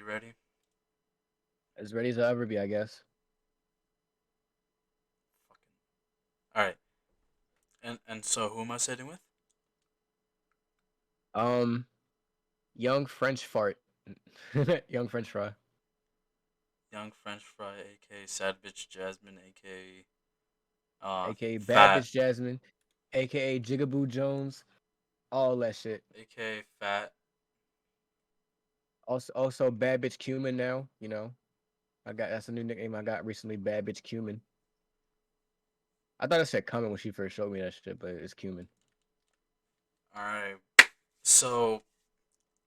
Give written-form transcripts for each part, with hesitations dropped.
You ready? As ready as I'll ever be, I guess. Fucking. All right. And so who am I sitting with? Um, young French fart, young French fry, Young French Fry, aka Sad Bitch Jasmine, aka aka Bad Fat, Bitch Jasmine, aka Jigaboo Jones, all that shit. aka Fat. Also Bad Bitch Cumin now. I got that's a new nickname I got recently. Bad Bitch Cumin. I thought it said Cumin when she first showed me that shit, but it's Cumin. All right. So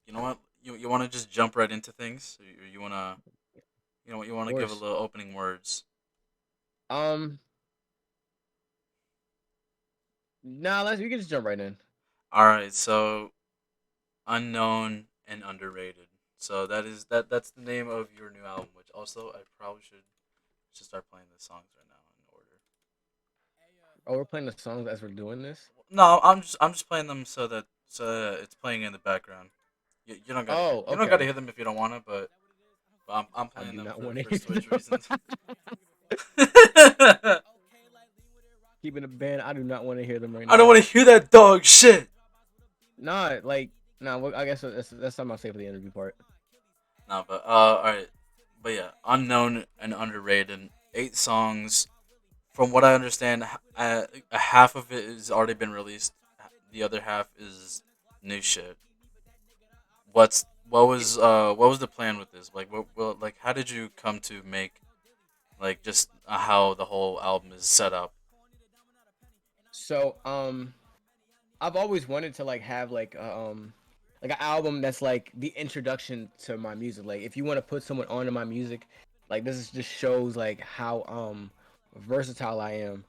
you know what? You want to just jump right into things? Or you wanna you Of wanna give a course. little opening words? Um, nah, let's we can just jump right in. All right. So unknown and underrated. So that's the name of your new album. Which also I probably should start playing the songs right now in order. Oh, we're playing the songs as we're doing this. No, I'm just playing them so that it's playing in the background. You don't gotta hear Oh, you don't gotta okay. hear them if you don't want to, but I'm I playing do them not for want to for hear Switch them. reasons. Keeping a band. I do not want to hear them right I don't now. want to hear that dog shit. Nah, like, nah. Well, I guess that's something I'll say for the interview part. No, but all right, but yeah, unknown and underrated. 8 songs. From what I understand, a half of it has already been released. The other half is new shit. What was the plan with this? Like like how did you come to make like just how the whole album is set up? So, I've always wanted to like have like an album that's like the introduction to my music. Like, if you want to put someone onto my music, like this is just shows like how versatile I am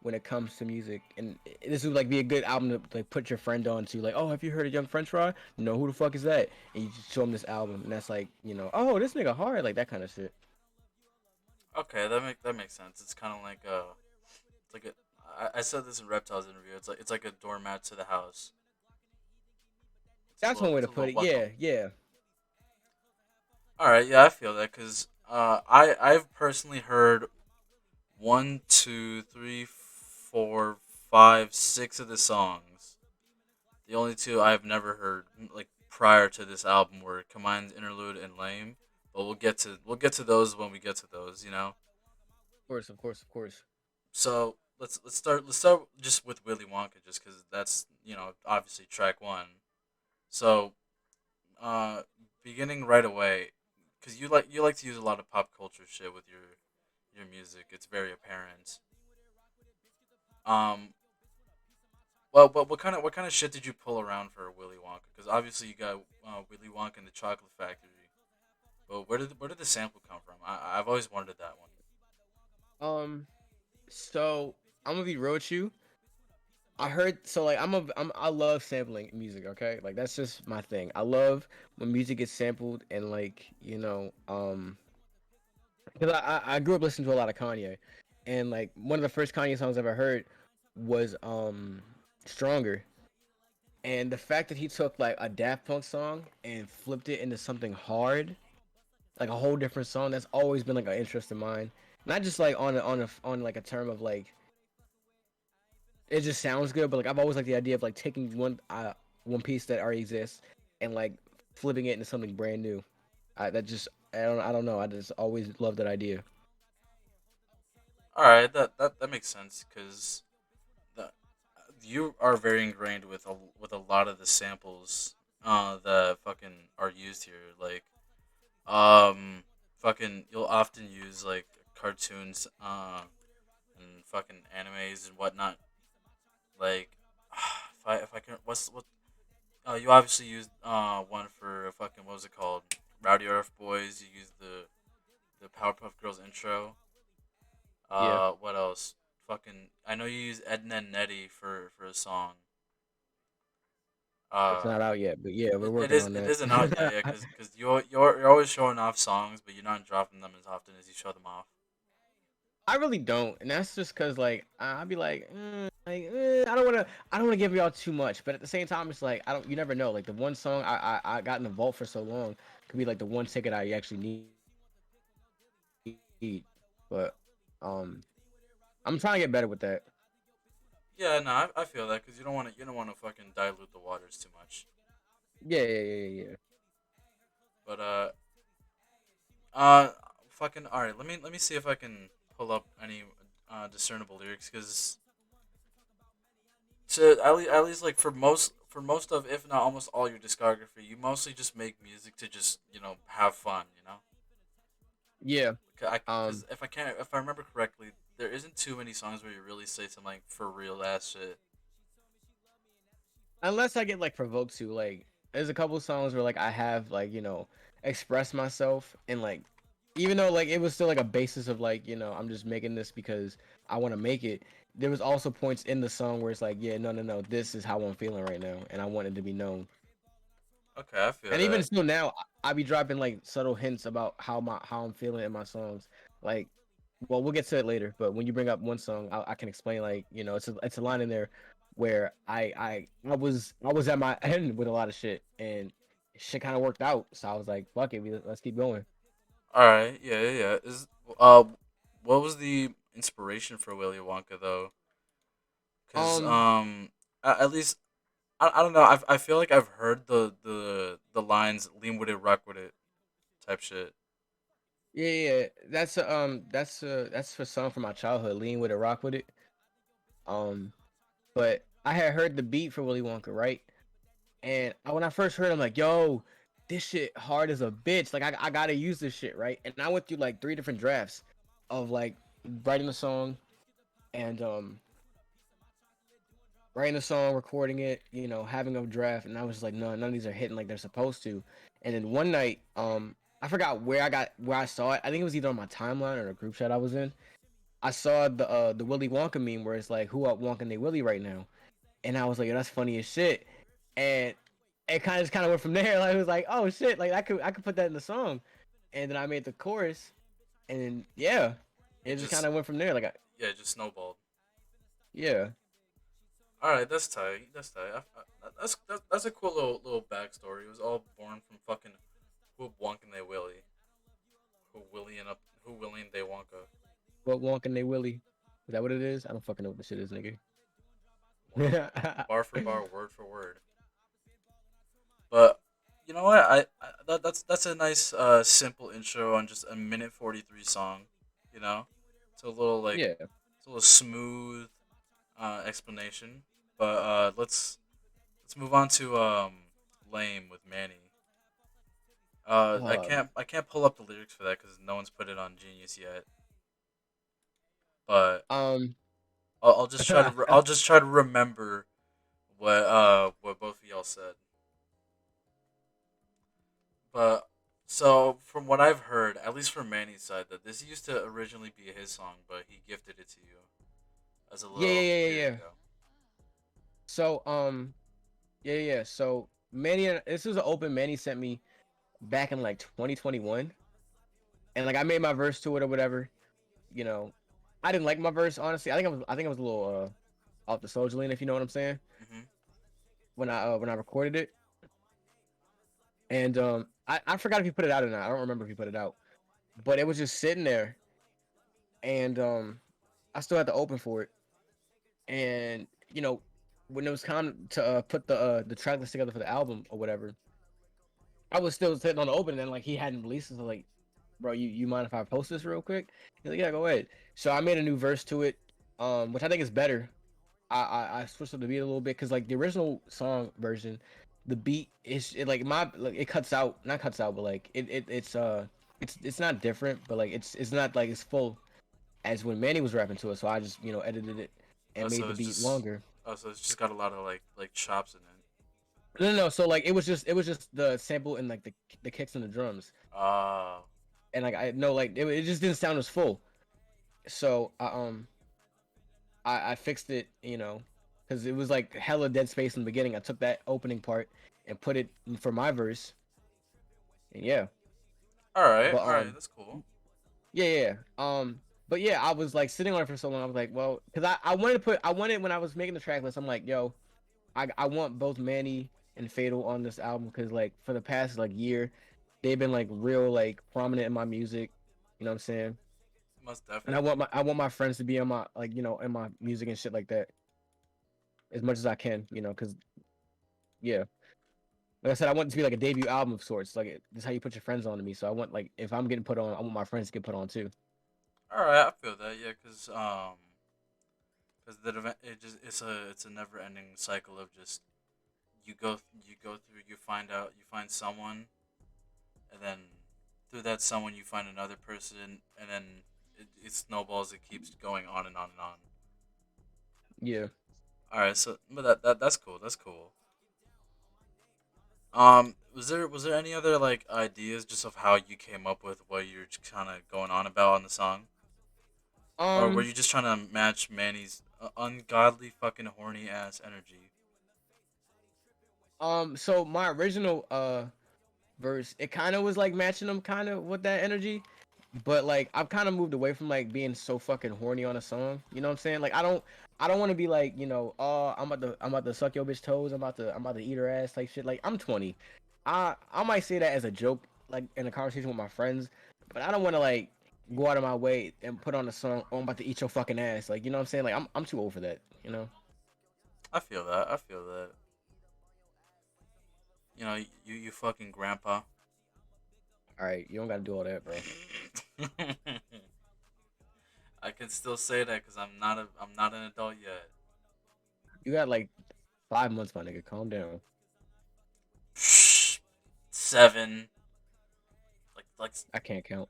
when it comes to music. And this would like be a good album to like put your friend on to. Like, oh, have you heard of Young French Fry? No, who the fuck is that? And you just show them this album, and that's like, oh, this nigga hard, like that kind of shit. Okay, that makes sense. It's kind of like it's like I said this in Reptiles interview. It's like a doormat to the house. It's a That's little one way it's to a put little it. welcome. Yeah, yeah. All right, yeah, I feel that because I've personally heard one, two, three, four, five, 6 of the songs. The only two I've never heard like prior to this album were Command Interlude and Lame. But we'll get to those when we get to those. Of course, of course, of course. So let's start just with Willy Wonka just because that's obviously track one. So uh, beginning right away because you like to use a lot of pop culture shit with your music. It's very apparent. Um, well, but what kind of shit did you pull around for Willy Wonka? Because obviously you got Willy Wonka and the Chocolate Factory. But where did the sample come from? I've always wanted that one. Um, so I'm gonna be real with you. I heard so like I love sampling music. Okay, like that's just my thing. I love when music gets sampled and like because I grew up listening to a lot of Kanye, and like one of the first Kanye songs I ever heard was Stronger, and the fact that he took like a Daft Punk song and flipped it into something hard, like a whole different song, that's always been like an interest of mine. Not just like on like a term of like it just sounds good, but like I've always liked the idea of like taking one piece that already exists and like flipping it into something brand new. I don't know. I just always loved that idea. All right, that makes sense because the you are very ingrained with a lot of the samples that fucking are used here. Like fucking you'll often use like cartoons and fucking animes and whatnot. Like if I can what you obviously used one for fucking what was it called? Rowdy Earth Boys. You used the Powerpuff Girls intro. Yeah, What else? Fucking I know you use Edna and Nettie for a song. it's Uh, not out yet, but yeah, we're it working is on it that. isn't out yet, yeah, because you're always showing off songs, but you're not dropping them as often as you show them off. I really don't, and that's just cause like I'll be like, like I don't wanna give y'all too much, but at the same time, it's like I don't. You never know. Like the one song I got in the vault for so long could be like the one ticket I actually need. But I'm trying to get better with that. Yeah, no, I feel that because you don't want to fucking dilute the waters too much. Yeah. But uh, fucking all right. Let me see if I can pull up any discernible lyrics because to at least like for most of if not almost all your discography, you mostly just make music to just have fun. Yeah. Because Um. if I remember correctly, there isn't too many songs where you really say some like for real ass shit. Unless I get like provoked to, like there's a couple songs where like I have like expressed myself, and like even though like it was still like a basis of like I'm just making this because I want to make it. There was also points in the song where it's like, yeah, no, this is how I'm feeling right now, and I want it to be known. Okay, I feel And even that. still now, I be dropping like subtle hints about how I'm feeling in my songs. Like, well, we'll get to it later. But when you bring up one song, I can explain like it's a line in there where I was at my end with a lot of shit, and shit kind of worked out. So I was like, fuck it, let's keep going. All right, yeah. Uh, what was the inspiration for Willy Wonka though? Because Um, at least I don't know. I feel like I've heard the lines "lean with it, rock with it" type shit. yeah. That's a song from my childhood. Lean with it, rock with it. Um, but I had heard the beat for Willy Wonka, right? And when I first heard, I'm like, yo, this shit hard as a bitch. Like, I gotta use this shit, right? And I went through like three different drafts of like writing the song and writing the song, recording it, having a draft. And I was like, no, none of these are hitting like they're supposed to. And then one night, I forgot where I saw it. I think it was either on my timeline or a group chat I was in. I saw the Willy Wonka meme where it's like, who up Wonka they Willy right now? And I was like, yo, that's funny as shit. And it kind of went from there. Like it was like, oh shit, like I could put that in the song. And then I made the chorus, and then yeah, It it just kind just of went from there. Like, yeah, it just snowballed. yeah, All right, that's tight. That's tight. That's a cool little backstory. It was all born from fucking who Wonka and they Willy, who Willy and they Wonka. what Wonka and they Willy? Is that what it is? I don't fucking know what the shit is, nigga. Bar for bar, word for word. But you know what? That's a nice simple intro on just a minute 43 song. You know, it's a little like Yeah. it's a little smooth explanation. But let's move on to lame with Manny. Um. I can't pull up the lyrics for that because no one's put it on Genius yet. But Um. I'll just try to remember what both of y'all said. But so from what I've heard, at least from Manny's side, that this used to originally be his song, but he gifted it to you as a Yeah, yeah, little yeah, here yeah, you yeah. go. So yeah. So Manny, this was an open Manny sent me back in like 2021, and like I made my verse to it or whatever. You know, I didn't like my verse honestly. I think I was a little off the soldier lean, if you know what I'm saying, Hmm. when I recorded it. And I forgot if he put it out or not. I don't remember if he put it out, but it was just sitting there, and I still had to open for it. And when it was time to put the track list together for the album or whatever, I was still sitting on the open, and like he hadn't released it. So like, bro, you mind if I post this real quick? He's like, yeah, go ahead. So I made a new verse to it, which I think is better. I switched up the beat a little bit because like the original song version, the beat is it cuts out, not cuts out, but like it's not different, but like it's not like it's full as when Manny was rapping to it. So I just edited it Oh, and made the beat longer. so it's just got a lot of like chops in it. No. So like it was just the sample and like the kicks and the drums, Uh and like I know like it just didn't sound as full. So I fixed it, because it was like hella dead space in the beginning. I took that opening part and put it for my verse, and yeah. But all right, that's cool. yeah. But yeah, I was like sitting on it for so long. I was like, well, because I wanted to put I wanted when I was making the track list. I'm like, yo, I want both Manny and Fatal on this album because like for the past like year, they've been like real like prominent in my music. You know what I'm saying? Most And definitely. I want my friends to be on my like in my music and shit like that as much as I can. Because yeah, like I said, I want it to be like a debut album of sorts. Like this is how you put your friends on to me. So I want like if I'm getting put on, I want my friends to get put on too. All right, I feel that. Yeah, cause the event it's a never ending cycle of just you go through, you find someone, and then through that someone you find another person, and then it snowballs. It keeps going on and on and on. Yeah. All right, so but that's cool. That's cool. Was there any other like ideas just of how you came up with what you're kind of going on about on the song, or were Um. you just trying to match Manny's ungodly fucking horny ass energy? So my original verse, it kind of was like matching them kind of with that energy, but like I've kind of moved away from like being so fucking horny on a song. You know what I'm saying? Like I don't want to be like oh I'm about to suck your bitch toes. I'm about to eat her ass type shit. Like I'm 20. I might say that as a joke like in a conversation with my friends, but I don't want to like go out of my way and put on a song. Oh, I'm about to eat your fucking ass. Like you know what I'm saying? Like I'm too old for that. You know. I feel that. I feel that. You know, you fucking grandpa. All right, you don't gotta do all that, bro. I can still say that because I'm not an adult yet. You got like 5 months, my nigga. Calm down. 7, like I can't count.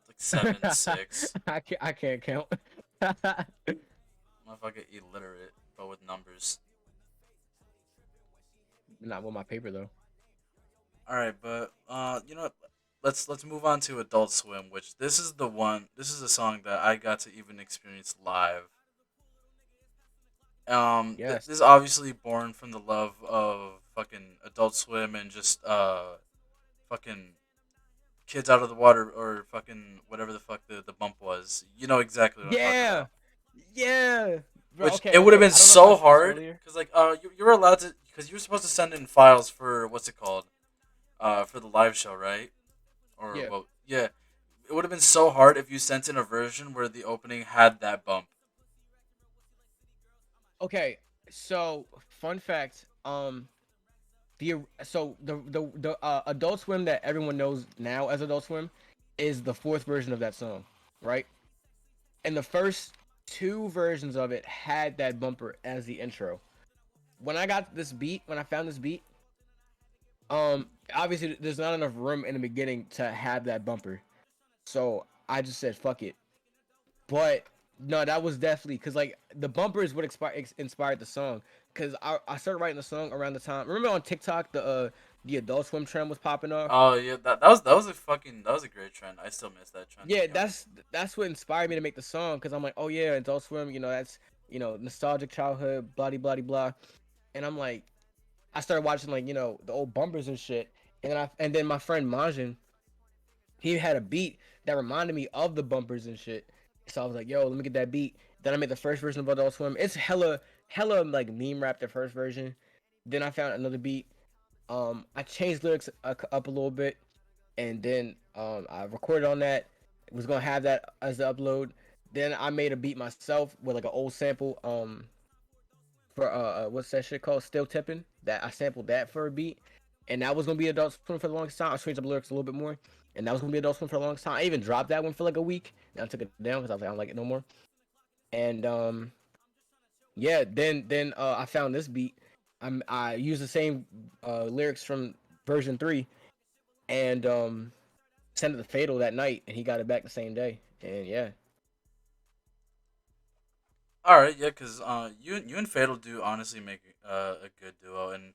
like 7, 6. I can't count. Motherfucker illiterate, but with numbers. Not with my paper though. All right, but you know what? Let's move on to Adult Swim, which this is the one. This is a song that I got to even experience live. This Yes. is obviously born from the love of fucking Adult Swim and just fucking kids out of the water or fucking whatever the fuck the bump was. You know exactly what I'm talking Yeah. about. Yeah. Bro, Which okay, it would have okay. been I don't know if I so said this hard earlier. because like you were allowed to because you were supposed to send in files for what's it called for the live show, right? Or Yeah. well, yeah, it would have been so hard if you sent in a version where the opening had that bump. Okay. So, fun fact, the Adult Swim that everyone knows now as Adult Swim is the fourth version of that song, right? And the first two versions of it had that bumper as the intro. When I found this beat, obviously there's not enough room in the beginning to have that bumper. So I just said fuck it. But no, that was definitely because like the bumper is what inspired the song. Because I started writing the song around the time. Remember on TikTok the Adult Swim trend was popping off. Oh yeah, that was a fucking that was a great trend. I still miss that trend to Yeah, be honest. that's what inspired me to make the song. Because I'm like, oh yeah, Adult Swim. That's nostalgic childhood, blah blah blah. And I'm like, I started watching like the old bumpers and shit. And then my friend Majin, he had a beat that reminded me of the bumpers and shit. So I was like, yo, let me get that beat. Then I made the first version of Adult Swim. It's hella like meme rap the first version. Then I found another beat. I changed lyrics up a little bit, and then I recorded on that. Was gonna have that as the upload. Then I made a beat myself with like an old sample. For what's that shit called? Still tipping. That I sampled that for a beat, and that was gonna be Adult Swim for the longest time. I changed up lyrics a little bit more, and that was gonna be Adult Swim for the longest time. I even dropped that one for like a week, and I took it down because I was like, I don't like it no more. And yeah, then I found this beat. I used the same lyrics from version 3, and sent it to Fatal that night, and he got it back the same day. And yeah, All right, yeah, because you and Fatal do honestly make a good duo, and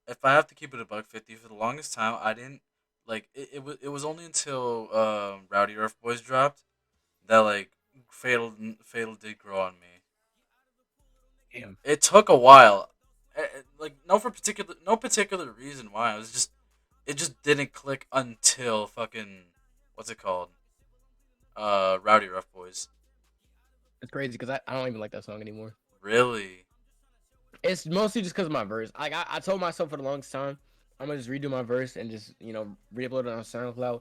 if I have to keep it a buck 50 for the longest time, I didn't like it was only until Rowdy Earth Boys dropped that like Fatal did grow on me. damn. It took a while. Like no particular reason why. It just didn't click until fucking what's it called? Rowdy Rough Boys. It's crazy because I don't even like that song anymore. Really? It's mostly just because of my verse. Like I told myself for the longest time, I'm gonna just redo my verse and just re-upload it on SoundCloud,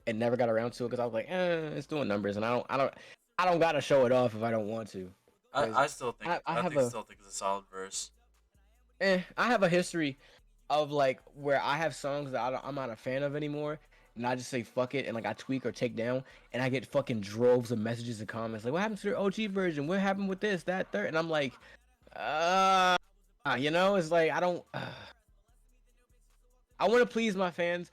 and never got around to it because I was like, it's doing numbers, and I don't gotta show it off if I don't want to, because I still think I I have think a still think it's a solid verse. I have a history of like where I have songs that I'm not a fan of anymore, and I just say fuck it, and like I tweak or take down, and I get fucking droves of messages and comments like, what happened to your OG version? What happened with this, that, third? And I'm like, uh, it's like I don't. I want to please my fans,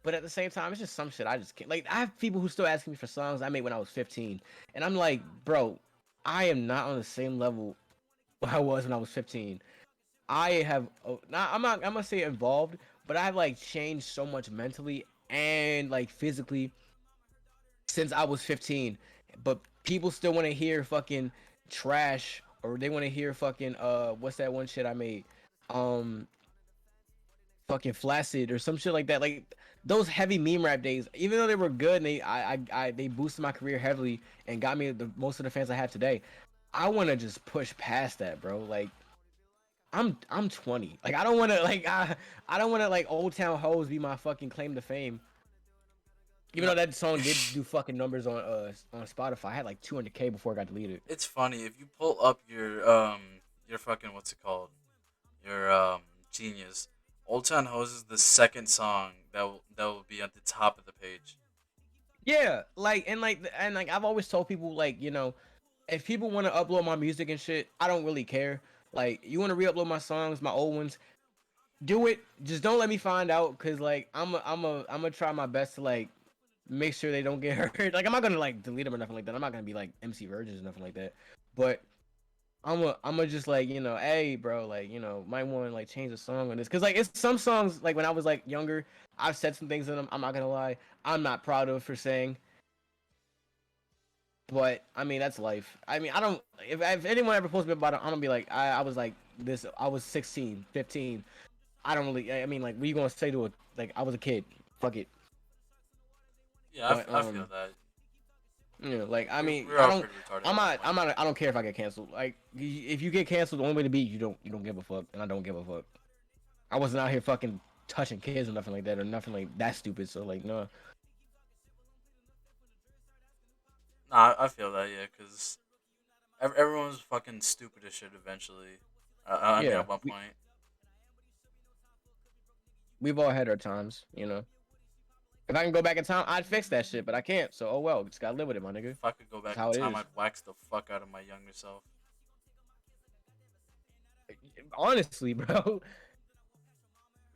but at the same time, it's just some shit I just can't. Like, I have people who still asking me for songs I made when I was 15, and I'm like, bro, I am not on the same level I was when I was 15. I have, not, I'm gonna say involved, but I've like changed so much mentally and like physically since I was 15. But people still want to hear fucking trash, or they want to hear fucking what's that one shit I made? Um, fucking flaccid or some shit like that. Like those heavy meme rap days, even though they were good and they boosted my career heavily and got me the most of the fans I have today. I want to just push past that, bro. Like I'm 20. Like I don't want to like Old Town Hoes be my fucking claim to fame. You Even know, though that song did do fucking numbers on Spotify, I had like 200K before it got deleted. it's funny if you pull up your fucking what's it called, your Genius. Old Town Hose is the second song that will be at the top of the page. Yeah, like I've always told people like if people want to upload my music and shit, I don't really care. Like you want to re-upload my songs, my old ones, do it. Just don't let me find out, cause like I'm gonna try my best to like make sure they don't get hurt. Like I'm not gonna like delete them or nothing like that. I'm not gonna be like MC Virgins or nothing like that. But I'm gonna just like hey bro, like might want to like change the song on this, cause like it's some songs like when I was like younger, I've said some things in them. I'm not gonna lie, I'm not proud of for saying. But I mean that's life. I mean I don't if anyone ever posts me about it, I'm gonna be like I was like this. I was 16, 15. I don't really. I mean like what you gonna say to a like I was a kid. Fuck it. Yeah, But I feel that. like I mean We're I all don't. pretty retarded I'm at one not. point. I'm not. I don't care if I get canceled. Like if you get canceled, the only way to be you don't give a fuck, and I don't give a fuck. I wasn't out here fucking touching kids or nothing like that or nothing like that stupid. So like no. Nah, I feel that, yeah, because everyone's fucking stupid as shit eventually. I mean, Yeah, at one point, we've all had our times. If I can go back in time, I'd fix that shit, but I can't. So oh well, just gotta live with it, my nigga. if I could go That's back in how it time, is. I'd wax the fuck out of my younger self. Honestly, bro,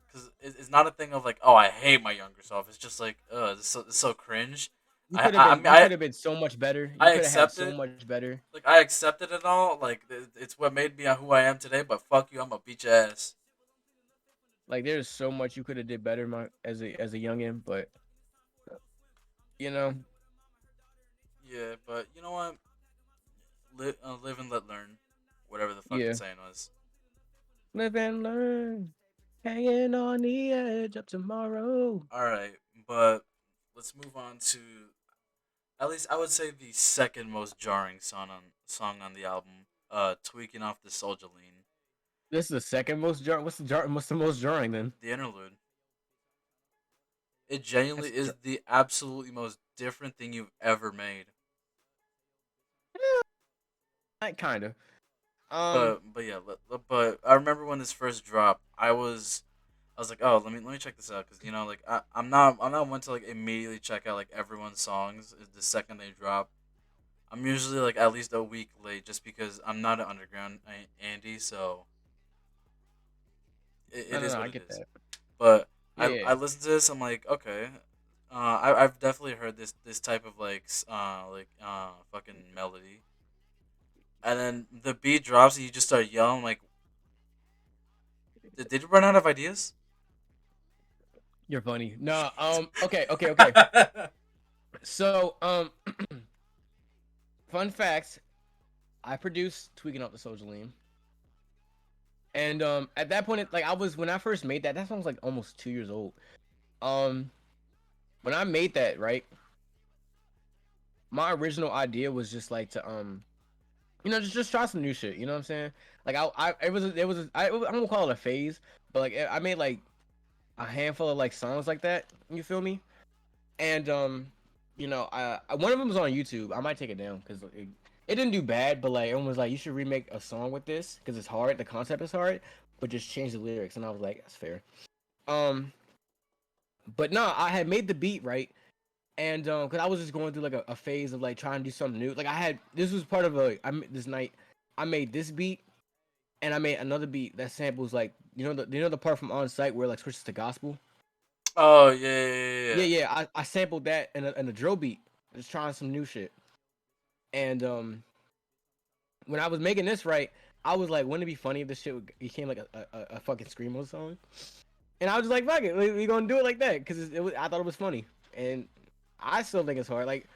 Because it's not a thing of like, oh, I hate my younger self. It's just like, it's so cringe. I mean, you could have been so much better. You I could have had accept so it. much better. Like, I accepted it all. Like, it's what made me who I am today. But fuck you, I'm a beat your ass. Like there's so much you could have did better, as a youngin. But you know, Yeah, but you know what? Live and let learn. Whatever the fucking yeah, saying was. live and learn, hanging on the edge of tomorrow. All right, but let's move on to at least I would say the second most jarring song on the album. Tweaking off the Soldier Lean, This is the second most jar. What's the most jarring then? the interlude. It genuinely That's is the absolutely most different thing you've ever made. like kind of. But yeah, but I remember when this first dropped, I was like, oh, let me check this out, because like I'm not one to like immediately check out like everyone's songs the second they drop. I'm usually like at least a week late, just because I'm not an underground Andy, so it is No, what I it get is. that. But Yeah, I listened to this, I'm like, okay, I've definitely heard this type of fucking melody, and then the beat drops and you just start yelling like, did you run out of ideas? you're funny. No, okay. So, fun facts. I produced "Tweaking Out the Social Lean," and at that point, like I was when I first made that. That song was like almost 2 years old. Um, when I made that, right, my original idea was just like to just try some new shit. You know what I'm saying? Like I don't call it a phase, but like I made like a handful of like songs like that. You feel me? And one of them was on YouTube. I might take it down because it didn't do bad, but like everyone was like, you should remake a song with this because it's hard. The concept is hard, but just change the lyrics. And I was like, that's fair. Um, but no, I had made the beat right, and because I was just going through like a phase of like trying to do something new. Like I had this was part of this night. I made this beat and I made another beat that samples like the part from On Site where it, like switches to gospel. Oh yeah, yeah, yeah, Yeah, yeah. yeah. I sampled that in a drill beat, just trying some new shit. And when I was making this right, I was like, wouldn't it be funny if this shit became like a fucking screamo song? And I was just like, fuck it, we gonna do it like that because I thought it was funny, and I still think it's hard. Like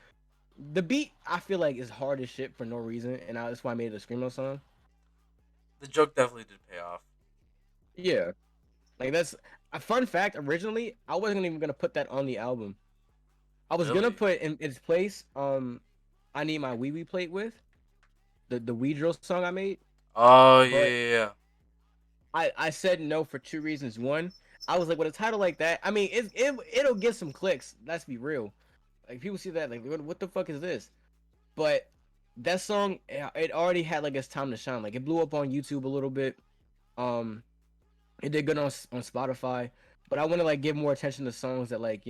the beat, I feel like is hard as shit for no reason, and that's why I made it a screamo song. The joke definitely did pay off. Yeah, like that's a fun fact. Originally, I wasn't even gonna put that on the album. I was gonna Really? put in its place. I need my wee wee plate with the wee drill song I made, Oh yeah, but yeah, yeah. I said no for two reasons. One, I was like, with a title like that, I mean, it'll get some clicks. Let's be real. Like people see that, like, what the fuck is this? But that song, it already had like its time to shine. Like it blew up on YouTube a little bit. Um, it did good on Spotify. But I want to like give more attention to songs that like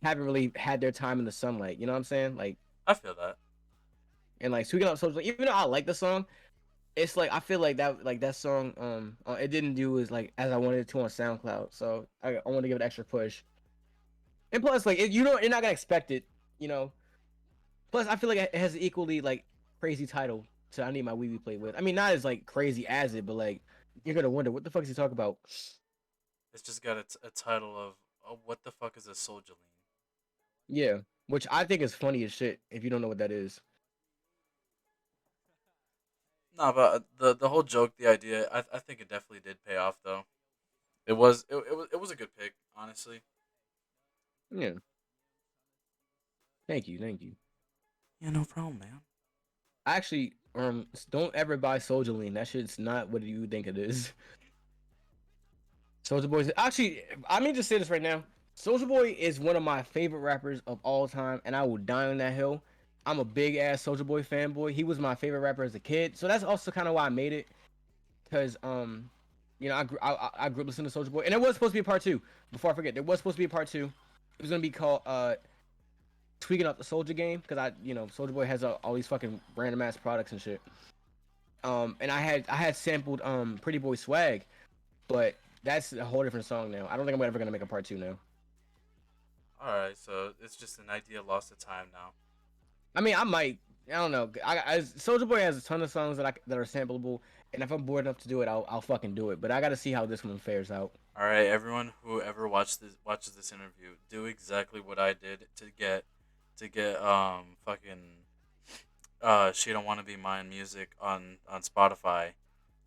haven't really had their time in the sunlight. You know what I'm saying? Like I feel that. and like Sweet Up Social. Even though I like the song, it's like I feel like that song it didn't do as like as I wanted it to on SoundCloud. So I want to give it an extra push. And plus, like you're not gonna expect it. You know. Plus, I feel like it has an equally like crazy title to I need my wee wee play with. I mean, not as like crazy as it, but like you're gonna wonder what the fuck is he talking about? It's just got a title of what the fuck is a soldier lean? Yeah, which I think is funny as shit. If you don't know what that is, Nah, but the whole joke, the idea, I think it definitely did pay off though. It was a good pick, honestly. yeah. Thank you. Yeah, no problem, man. Actually, don't ever buy Soldier Lean. That shit's not what you think it is. Soldier Boy. Actually, I mean to say this right now. Soldier Boy is one of my favorite rappers of all time, and I will die on that hill. I'm a big ass Soldier Boy fanboy. He was my favorite rapper as a kid, so that's also kind of why I made it. Cause I grew up listening to Soldier Boy, and there was supposed to be a part two. Before I forget, there was supposed to be a part two. It was gonna be called tweaking up the Soldier game, because Soldier Boy has all these fucking random ass products and shit. And I had sampled Pretty Boy Swag, but that's a whole different song now. I don't think I'm ever gonna make a part two now. All right, so it's just an idea lost to time now. I mean, I might. I don't know. Soldier Boy has a ton of songs that are sampleable, and if I'm bored enough to do it, I'll fucking do it. But I got to see how this one fares out. All right, everyone who ever watches this interview, do exactly what I did to get fucking she don't want to be mine music on Spotify.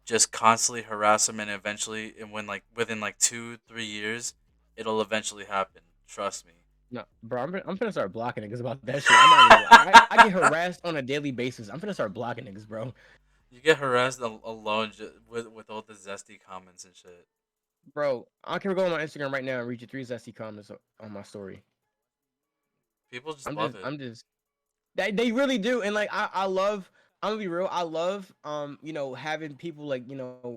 Just constantly harass them, and eventually, and when like within like 2 3 years, it'll eventually happen. Trust me. No, bro, I'm finna start blocking niggas about that shit. I'm not even. I get harassed on a daily basis. I'm finna start blocking niggas, bro. You get harassed alone with all the zesty comments and shit. Bro, I can go on my Instagram right now and read you 3 zesty comments on my story. People just I'm love just, it. I'm just. They really do, and like I love. I'm gonna be real. I love having people like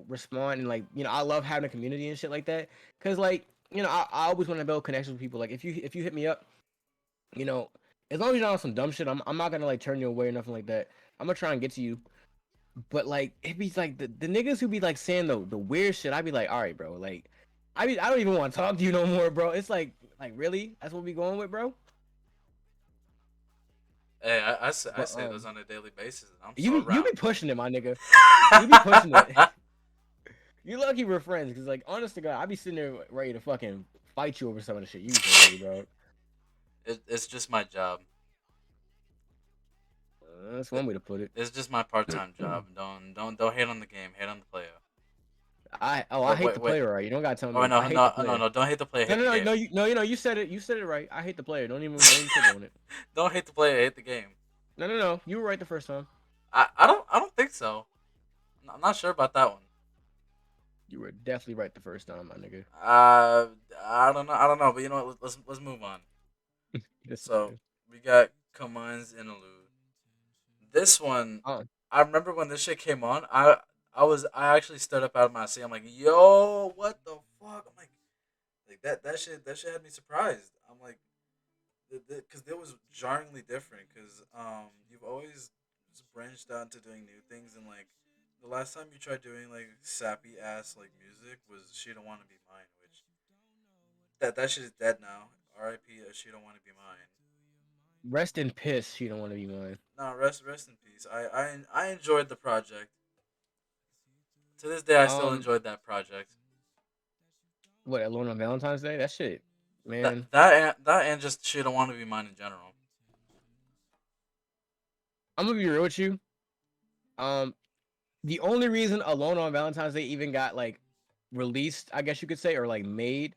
respond and like I love having a community and shit like that. Cause like I always want to build connections with people. Like if you hit me up, you know, as long as you're not on some dumb shit, I'm not gonna like turn you away or nothing like that. I'm gonna try and get to you. But like it be like the niggas who be like saying the weird shit, I be like, all right, bro. Like I don't even want to talk to you no more, bro. It's like really? That's what we going with, bro? Hey, I But say those on a daily basis, and I'm you so you be around. pushing it, my nigga. You be pushing it. You lucky we're friends, cause like honest to God, I be sitting there ready to fucking fight you over some of the shit you be saying, bro. It's just my job. That's It, one way to put it. it's just my part time job. Don't hate on the game. Hate on the player. I Wait hate wait the wait. player, right? You don't gotta tell Oh me. no I hate the no no player. no! Don't hate the player. No, Hate no, the no, game. no, you said it. You said it right. I hate the player. Don't even keep on it. Don't hate the player. Hate the game. No, no, no. You were right the first time. I don't think so. I'm not sure about that one. You were definitely right the first time, my nigga. Uh, I don't know, but you know what? Let's move on. This So nigga. we got Commands Interlude. This one, Um, I remember when this shit came on. I actually stood up out of my seat. I'm like, yo, what the fuck? I'm like that shit had me surprised. I'm like, because it was jarringly different. Because you've always branched out to doing new things, and like the last time you tried doing like sappy ass like music was She Don't Want to Be Mine, which that shit is dead now. R.I.P. She Don't Want to Be Mine. Rest in piss. She don't want to be mine. No, rest in peace. I enjoyed the project. To this day, I still Um, enjoyed that project. what, Alone on Valentine's Day? That shit, man. That and just She Don't Want to Be Mine in general. I'm gonna be real with you. Um, the only reason Alone on Valentine's Day even got like released, I guess you could say, or like made,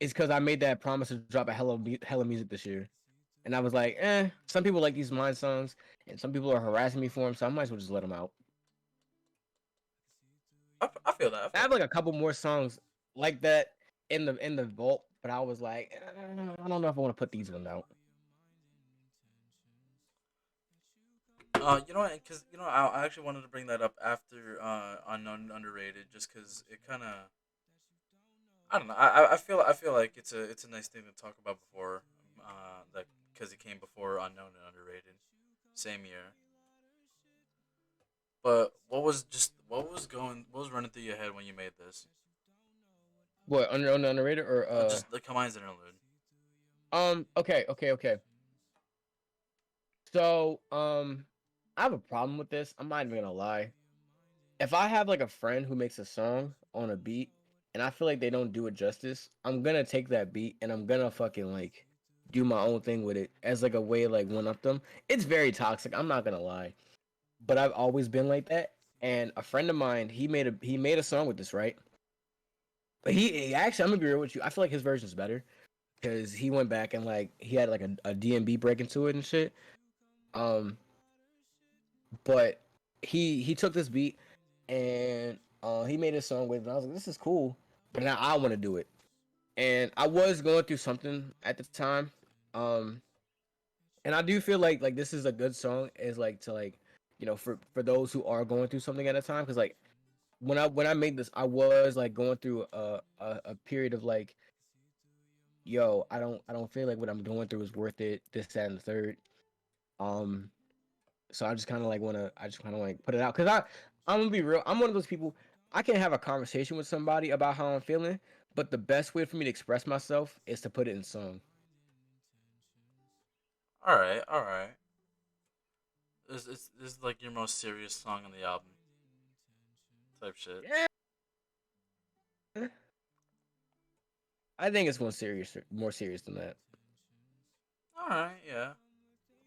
is because I made that promise to drop a hella music this year, and I was like, some people like these mine songs, and some people are harassing me for them, so I might as well just let them out. I feel that. I I feel have like that. a couple more songs like that in the vault, but I was like, I don't know if I want to put these ones out. You know, because I actually wanted to bring that up after unknown underrated, just because it kind of I don't know. I feel like it's a nice thing to talk about before, that because it came before unknown and underrated, same year. But what was running through your head when you made this? What, underrated or Just the Kamai's interlude. okay. So, I have a problem with this. I'm not even gonna lie. If I have like a friend who makes a song on a beat and I feel like they don't do it justice, I'm gonna take that beat and I'm gonna fucking like do my own thing with it as like a way to, like, one up them. It's very toxic. I'm not gonna lie, but I've always been like that. And a friend of mine, he made a song with this, right? But he actually, I'm gonna be real with you. I feel like his version is better because he went back and like he had like a DMB break into it and shit. Um, but he took this beat and he made a song with it. And I was like, this is cool, but now I want to do it. And I was going through something at the time, um, and I do feel like this is a good song, is like to like, for those who are going through something at a time, because like when I made this, I was like going through a period of like, yo, I don't feel like what I'm going through is worth it. This, that, and the third. Um, So I just kind of like I just kind of like put it out because I'm gonna be real. I'm one of those people. I can have a conversation with somebody about how I'm feeling, but the best way for me to express myself is to put it in song. All right, all right. This is like your most serious song on the album, type shit. Yeah, I think it's more serious than that. All right, yeah.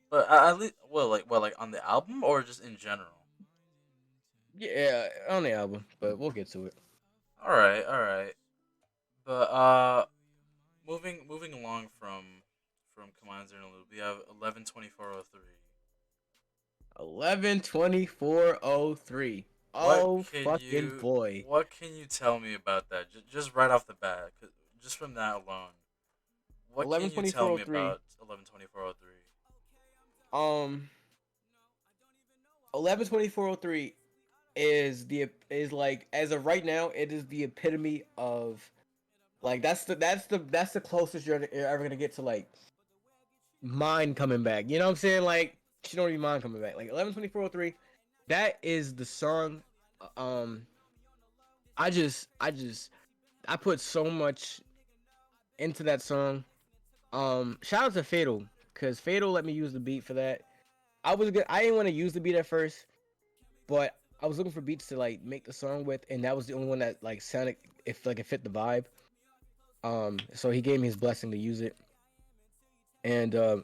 But at least, well, like on the album or just in general. Yeah, on the album, but we'll get to it. All right, all right. But moving along from Commands Interlude, we have 112403. 11/24/03. What Oh can fucking you boy. what can you tell me about that? Just right off the bat, just from that alone, what Eleven can you twenty tell four oh me three. about 112403? Um, 11/24/03 is like, as of right now, it is the epitome of, like, that's the closest you're ever gonna get to like mine coming back. You know what I'm saying? Like, she don't even mind coming back. Like 11/24/03, that is the song. Um, I put so much into that song. Shout out to Fatal, because Fatal let me use the beat for that. I was good. I didn't want to use the beat at first, but I was looking for beats to like make the song with, and that was the only one that like sounded, if like it fit the vibe. So he gave me his blessing to use it, and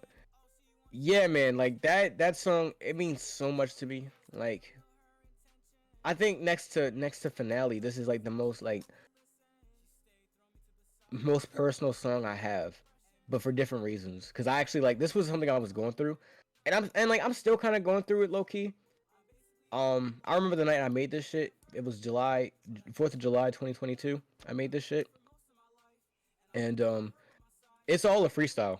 yeah, man, like that song, it means so much to me. Like, I think next to Finale, this is like the most personal song I have, but for different reasons. Because I actually, like, this was something I was going through, and I'm still kind of going through it low key. I remember the night I made this shit. It was July 4th of July 2022. I made this shit, and it's all a freestyle,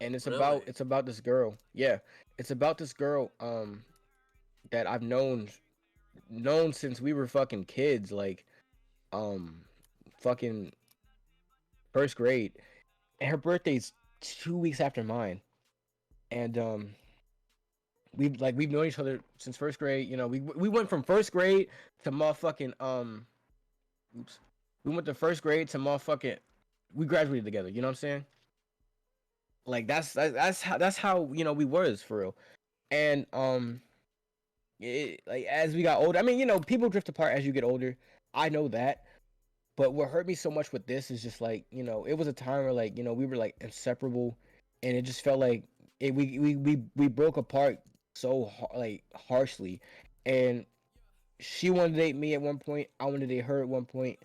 and Really? it's about this girl. Yeah, it's about this girl that I've known since we were fucking kids, like um fucking first grade. And her birthday's 2 weeks after mine, and we've known each other since first grade. You know, we went from first grade to motherfucking oops, we went to first grade to motherfucking we graduated together. You know what I'm saying? Like that's how you know we was for real. And like as we got older, I mean, you know, people drift apart as you get older. I know that. But what hurt me so much with this is just like, you know, it was a time where like, you know, we were like inseparable, and it just felt like we broke apart so like harshly. And she wanted to date me at one point, I wanted to date her at one point,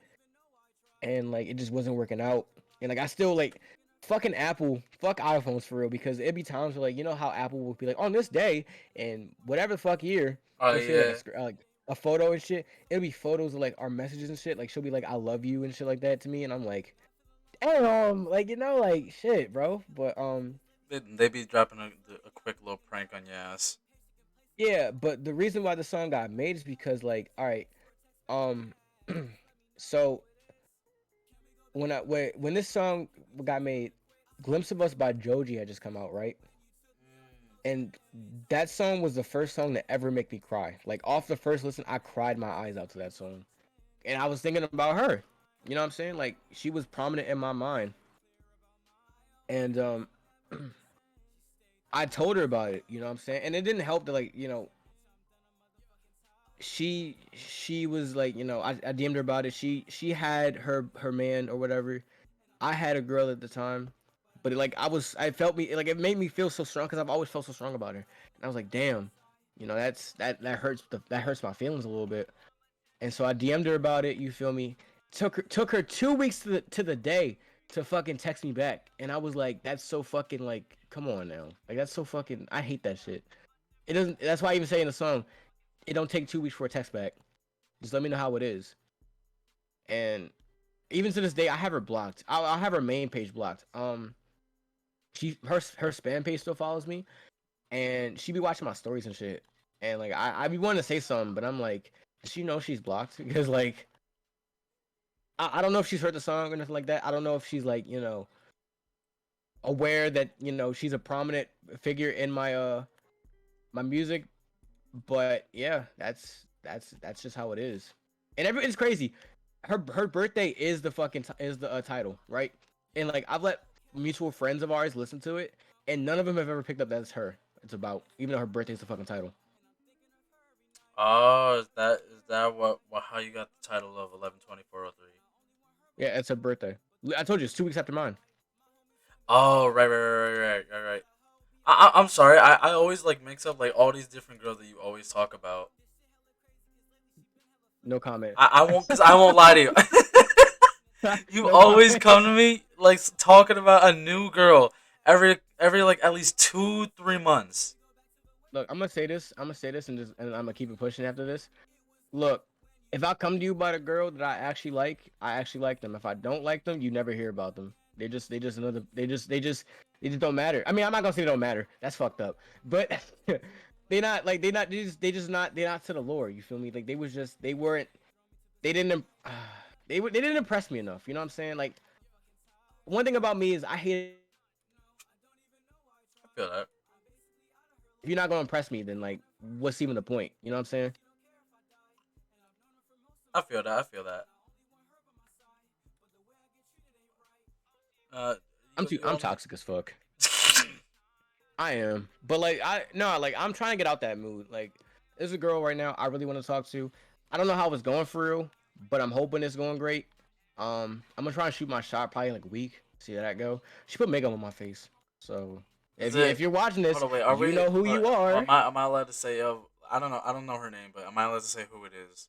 and like it just wasn't working out. And like I still like fucking Apple, fuck iPhones for real, because it'd be times where like, you know how Apple would be like on this day and whatever the fuck year, Oh it'll say like yeah. a photo and shit. It'll be photos of like our messages and shit. Like she'll be like I love you and shit like that to me, and I'm like, damn, like you know, like shit, bro. But They be dropping a quick little prank on your ass. yeah. But the reason why the song got made is because like, all right, um, so when this song got made, "Glimpse of Us" by Joji had just come out, right? And that song was the first song to ever make me cry. Like off the first listen, I cried my eyes out to that song, and I was thinking about her. You know what I'm saying? Like she was prominent in my mind, and I told her about it. You know what I'm saying? And it didn't help that like, you know, she was like, you know, I DM'd her about it. She had her man or whatever. I had a girl at the time, but like I felt me like it made me feel so strong because I've always felt so strong about her. And I was like, damn, you know, that hurts that hurts my feelings a little bit. And so I DM'd her about it. You feel me? Took her 2 weeks to the day to fucking text me back, and I was like, that's so fucking like, come on now, like that's so fucking. I hate that shit. It doesn't. That's why I even say in the song, it don't take 2 weeks for a text back. Just let me know how it is. And even to this day, I have her blocked. I'll have her main page blocked. Her spam page still follows me, and she be watching my stories and shit. And like I be wanting to say something, but I'm like, does she know she's blocked? Because like I don't know if she's heard the song or nothing like that. I don't know if she's like, you know, aware that, you know, she's a prominent figure in my music. But yeah, that's just how it is. And it's crazy. Her birthday is the fucking is the title, right? And like I've let mutual friends of ours listen to it, and none of them have ever picked up that it's her. It's about, even though her birthday is the fucking title. Oh, is that what how you got the title of 11/24/03? Yeah, it's her birthday. I told you it's 2 weeks after mine. Oh, right. I'm sorry. I always like mix up like all these different girls that you always talk about. No comment. I won't, cause I won't lie to you. You No always comment. come to me like talking about a new girl every like at least 2 3 months. Look, I'm gonna say this. I'm gonna say this, and I'm gonna keep it pushing after this. Look, if I come to you about a girl that I actually like them. If I don't like them, you never hear about them. They just don't matter. I mean, I'm not gonna say they don't matter. That's fucked up. But they're not to the lore. You feel me? Like they was just they weren't they didn't they didn't impress me enough. You know what I'm saying? Like one thing about me is I hate I feel that. if you're not gonna impress me, then like what's even the point? You know what I'm saying? I feel that. I feel that. Uh, you I'm want me? toxic as fuck. I am, but like I no, like I'm trying to get out that mood. Like there's a girl right now I really want to talk to. I don't know how it's going for real, but I'm hoping it's going great. I'm gonna try and shoot my shot probably in like a week. See how that go. She put makeup on my face, so Is if it? you're watching Hold this, on, wait. Are you we? know who you are. Am I allowed to say? I don't know. I don't know her name, but am I allowed to say who it is?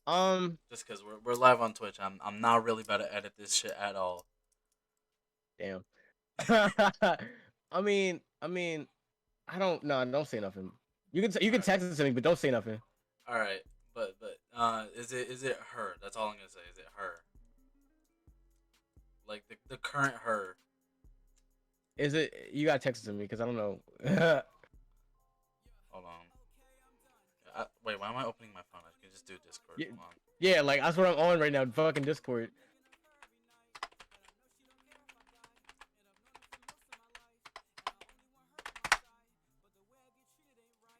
Um, Just because we're live on Twitch, I'm not really about to edit this shit at all. damn. I mean, I don't no, don't say nothing. You All can right, text it to me, but don't say nothing. all right. Is it her? That's all I'm gonna say. Is it her? Like the current her. Is it? You gotta text it to me because I don't know. Hold on. Wait, why am I opening my phone? I can just do Discord. yeah, Hold on. yeah, like that's what I'm on right now. Fucking Discord.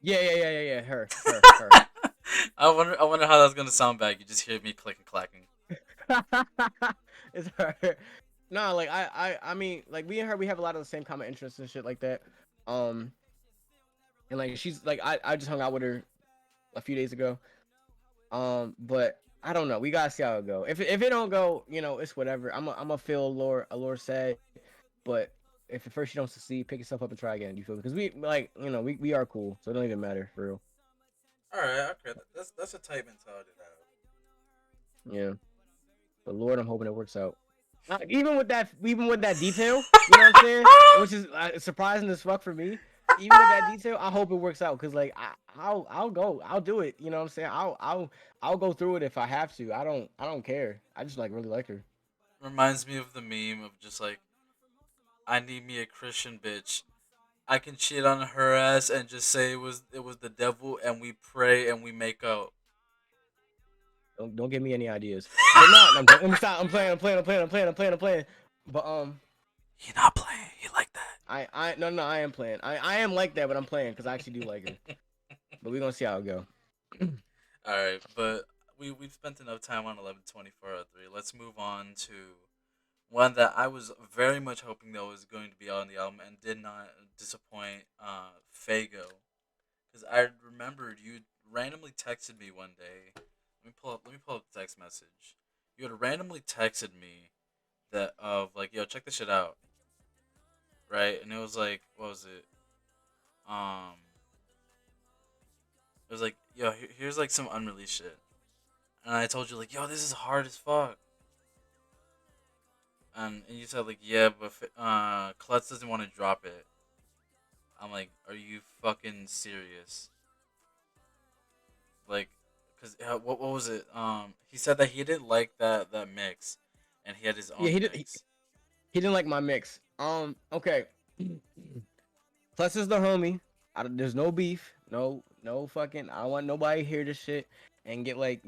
Yeah. Her. I wonder how that's gonna sound back. You just hear me clicking clacking. It's her. No, like I mean, like we and her, we have a lot of the same common interests and shit like that. Um, and like she's like I just hung out with her a few days ago. But I don't know. We gotta see how it go. If it don't go, it's whatever. I'm a feel a lore sad, but if at first you don't succeed, pick yourself up and try again. You feel me? Because we like we are cool, so it don't even matter for real. All right, okay, that's a tight mentality to Yeah. But Lord, I'm hoping it works out. Even with that detail, you know what I'm saying? Which is surprising as fuck for me. Even with that have. detail, I hope it works out because like I'll go, I'll do it. You know what I'm saying? I'll go through it if I have to. I don't care. I just like really like her. Reminds me of the meme of just like I need me a Christian bitch. I can cheat on her ass and just say it was the devil and we pray and we make out. Don't give me any ideas. But no, let me stop. I'm playing. But He not playing. He like I no I am playing. I am like that, but I'm playing because I actually do like her. that. But we're gonna see how it go. All right, but we've spent enough time on 11/24/03. Let's move on to one that I was very much hoping that was going to be on the album and did not disappoint. Fago, because I remembered you randomly texted me one day. Let me pull up the text message. You had randomly texted me that of like, yo, check this shit out, right? And it was like, what was it? Um, it was like, yo, here's like some unreleased shit. And I told you like, yo, this is hard as fuck. And you said like, yeah, but Klutz doesn't want to drop it. I'm like, are you fucking serious? Like, cause what was it? He said that he didn't like that mix, and he had his Yeah, own mix. he didn't like my mix. Okay. Plus is the homie. There's no beef. No fucking. I don't want nobody to hear this shit and get like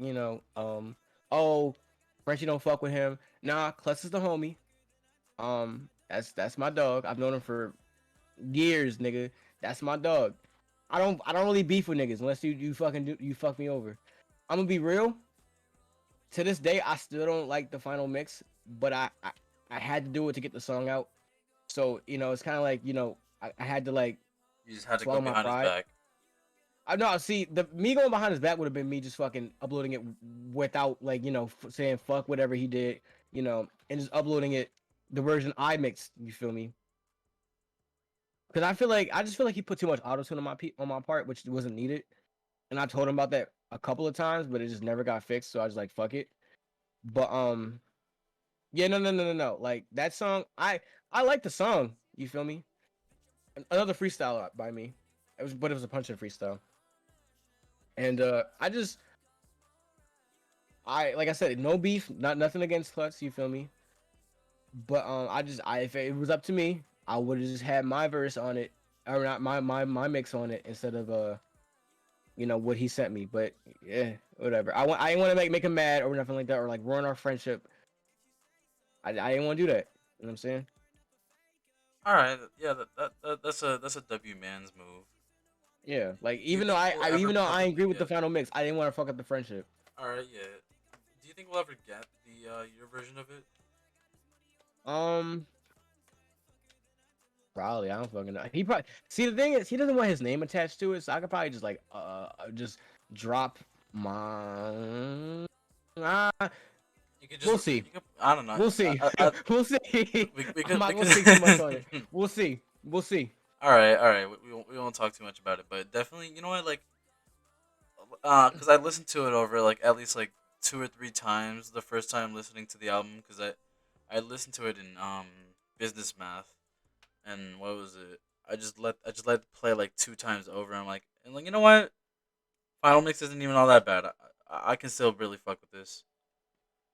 oh, Frenchie don't fuck with him. Nah, Clutch is the homie. That's my dog. I've known him for years, nigga. That's my dog. I don't really beef with niggas unless you fuck me over. I'm gonna be real. To this day, I still don't like the final mix, but I had to do it to get the song out. So it's kind of like I had to like You just had to go swallow my behind his pride. back. I know. See, the me going behind his back would have been me just fucking uploading it without like saying fuck whatever he did, and just uploading it the version I mixed. You feel me? Because I just feel like he put too much auto tune on on my part, which wasn't needed. And I told him about that a couple of times, but it just never got fixed. So I was like, fuck it. But yeah, no. Like that song, I like the song. You feel me? Another freestyle by me. But it was a punching freestyle. And I like I said, no beef, not nothing against Klutz. You feel me? But if it was up to me, I would have just had my verse on it, or not my mix on it instead of what he sent me. But yeah, whatever. I didn't want to make him mad or nothing like that, or like ruin our friendship. I didn't want to do that. You know what I'm saying? All right, yeah, that's a W man's move. Yeah. Like Do you think we'll ever even though I publicly agree with the get? final mix, I didn't want to fuck up the friendship. All right, yeah. Do you think we'll ever get the your version of it? Um, Probably. I don't fucking know. He probably see the thing is he doesn't want his name attached to it, so I could probably just like just drop my. Uh, You could just we'll see. you could I don't know. We'll see. I We'll see. I'm not we gonna speak too much on it. could. We'll see. We'll see. All right. We won't talk too much about it, but definitely, you know what, like, because I listened to it over like at least like two or three times the first time listening to the album, because I listened to it in business math, and what was it? I just let it play like 2 times over. I'm like, and like, you know what? Final mix isn't even all that bad. I can still really fuck with this.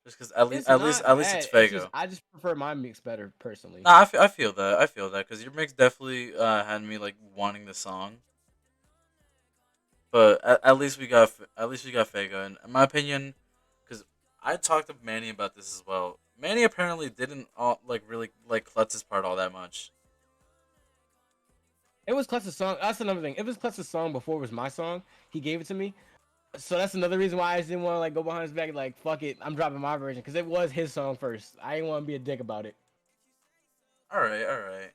Just because at least It's at least not at least it's bad. It's just Fago. I just prefer my mix better personally. Nah, I feel that. I feel that because your mix definitely had me like wanting the song. But at least we got Fago, and in my opinion, because I talked to Manny about this as well. Manny apparently didn't like really like Klutz's part all that much. It was Clutch's song. That's another thing. It was Clutch's song before it was my song. He gave it to me. So that's another reason why I just didn't want to like go behind his back and like fuck it. I'm dropping my version because it was his song first. I didn't want to be a dick about it. All right, all right.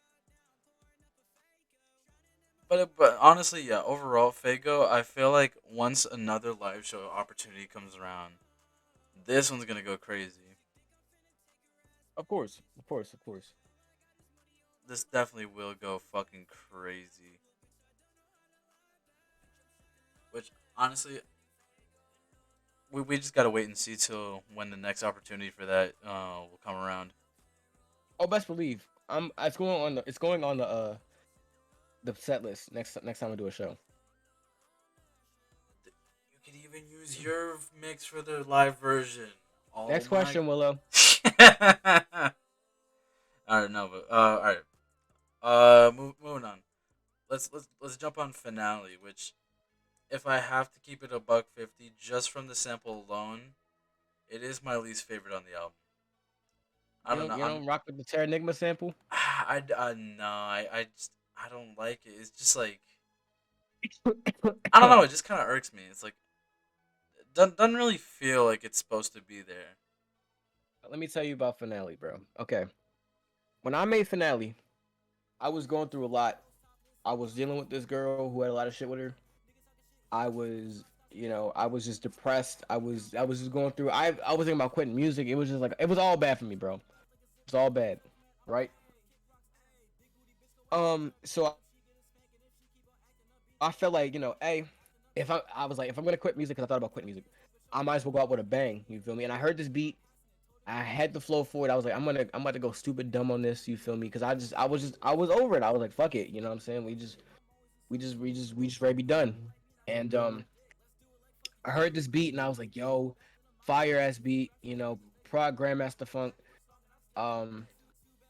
But honestly, yeah. Overall, Fago, I feel like once another live show opportunity comes around, this one's gonna go crazy. Of course, of course, of course. This definitely will go fucking crazy. Which honestly, we just gotta wait and see till when the next opportunity for that will come around. Oh, best believe. It's going on the. It's going on the set list next time we do a show. You could even use your mix for the live version. Oh Next my. question, Willow. All right, no, but all right. Moving on. Let's jump on finale, which if I have to keep it a buck 50 just from the sample alone, it is my least favorite on the album. I You don't don't know. you don't rock with the Terranigma sample. I no, I don't like it. It's just like I don't know. It just kind of irks me. It's like it doesn't really feel like it's supposed to be there. Let me tell you about finale, bro. Okay, when I made finale, I was going through a lot. I was dealing with this girl who had a lot of shit with her. I was, I was just depressed. I was just going through. I was thinking about quitting music. It was just like it was all bad for me, bro. It's all bad, right? So I felt like, hey, if I was like, if I'm gonna quit music, because I thought about quitting music, I might as well go out with a bang. You feel me? And I heard this beat. I had the flow for it. I was like, I'm about to go stupid dumb on this. You feel me? Because I was over it. I was like, fuck it. You know what I'm saying? We just ready to be done. And I heard this beat and I was like, yo, fire ass beat. Prod Grandmaster Funk. Um,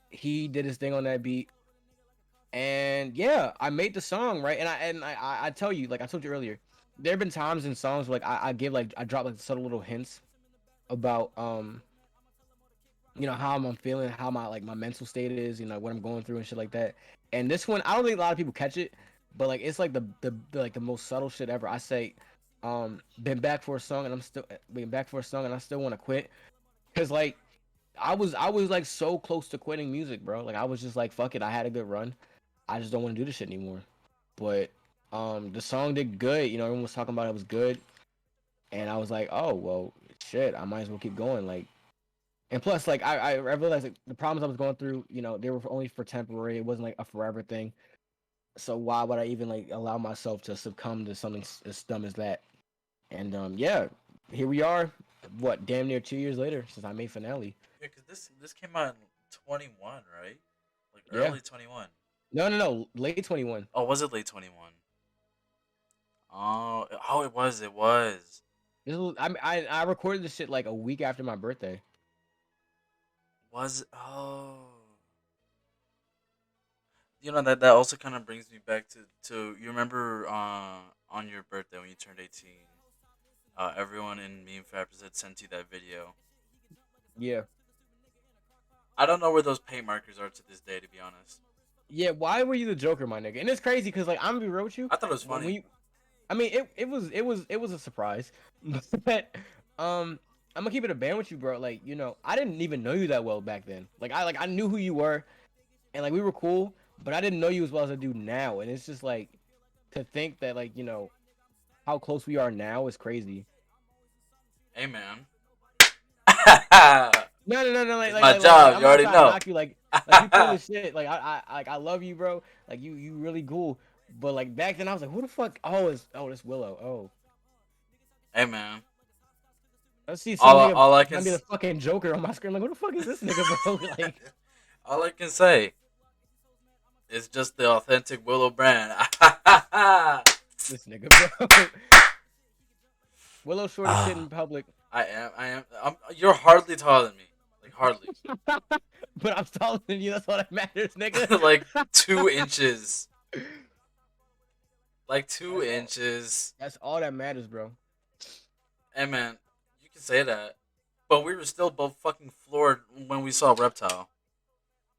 he did his thing on that beat. And yeah, I made the song right, and I tell you, like I told you earlier, there have been times in songs where, like I drop like subtle little hints about how I'm feeling, how my mental state is, what I'm going through and shit like that. And this one, I don't think a lot of people catch it, but like it's like the most subtle shit ever. I say, been back for a song and I'm still been back for a song and I still want to quit because like I was like so close to quitting music, bro. Like I was just like fuck it, I had a good run. I just don't want to do this shit anymore. But the song did good. Everyone was talking about it was good, and I was like, oh well, shit, I might as well keep going. Like, and plus, like I realized like, the problems I was going through, they were only for temporary. It wasn't like a forever thing. So why would I even like allow myself to succumb to something as dumb as that? And yeah, here we are. What, damn near 2 years later since I made finale. Yeah, because this came out in 21, right? Like Yeah. early 21. No, no, no. Late 21. Oh, was it late 21? Oh, it was. It was. I recorded this shit like a week after my birthday. Was oh. That also kind of brings me back to you remember on your birthday when you turned 18, everyone in Meme Fappers had sent you that video. Yeah. I don't know where those paint markers are to this day, to be honest. Yeah, why were you the Joker, my nigga? And it's crazy because like I'm gonna be real with you. I thought it was When funny. we I mean it was a surprise. But I'm gonna keep it a band with you, bro. Like, I didn't even know you that well back then. Like I knew who you were and like we were cool, but I didn't know you as well as I do now. And it's just like to think that like, how close we are now is crazy. Hey man, No, no, no, no, it's my job. I'm You not already trying to know. knock you. Like you cool as shit. Like I love you, bro. Like you really cool. But like back then, I was like, who the fuck? It's Willow. Oh, Hey man, I see some all I- nigga all I can trying to be the fucking Joker on my screen. Like, who the fuck is this nigga, bro? Like, all I can say It's just the authentic Willow brand. This nigga, bro. Willow short as shit Ah, in public. I am. You're hardly taller than me. Like hardly. But I'm taller than you. That's all that matters, nigga. Like 2 inches. Like two That's all. inches. That's all that matters, bro. Hey man, you can say that, but we were still both fucking floored when we saw Reptile.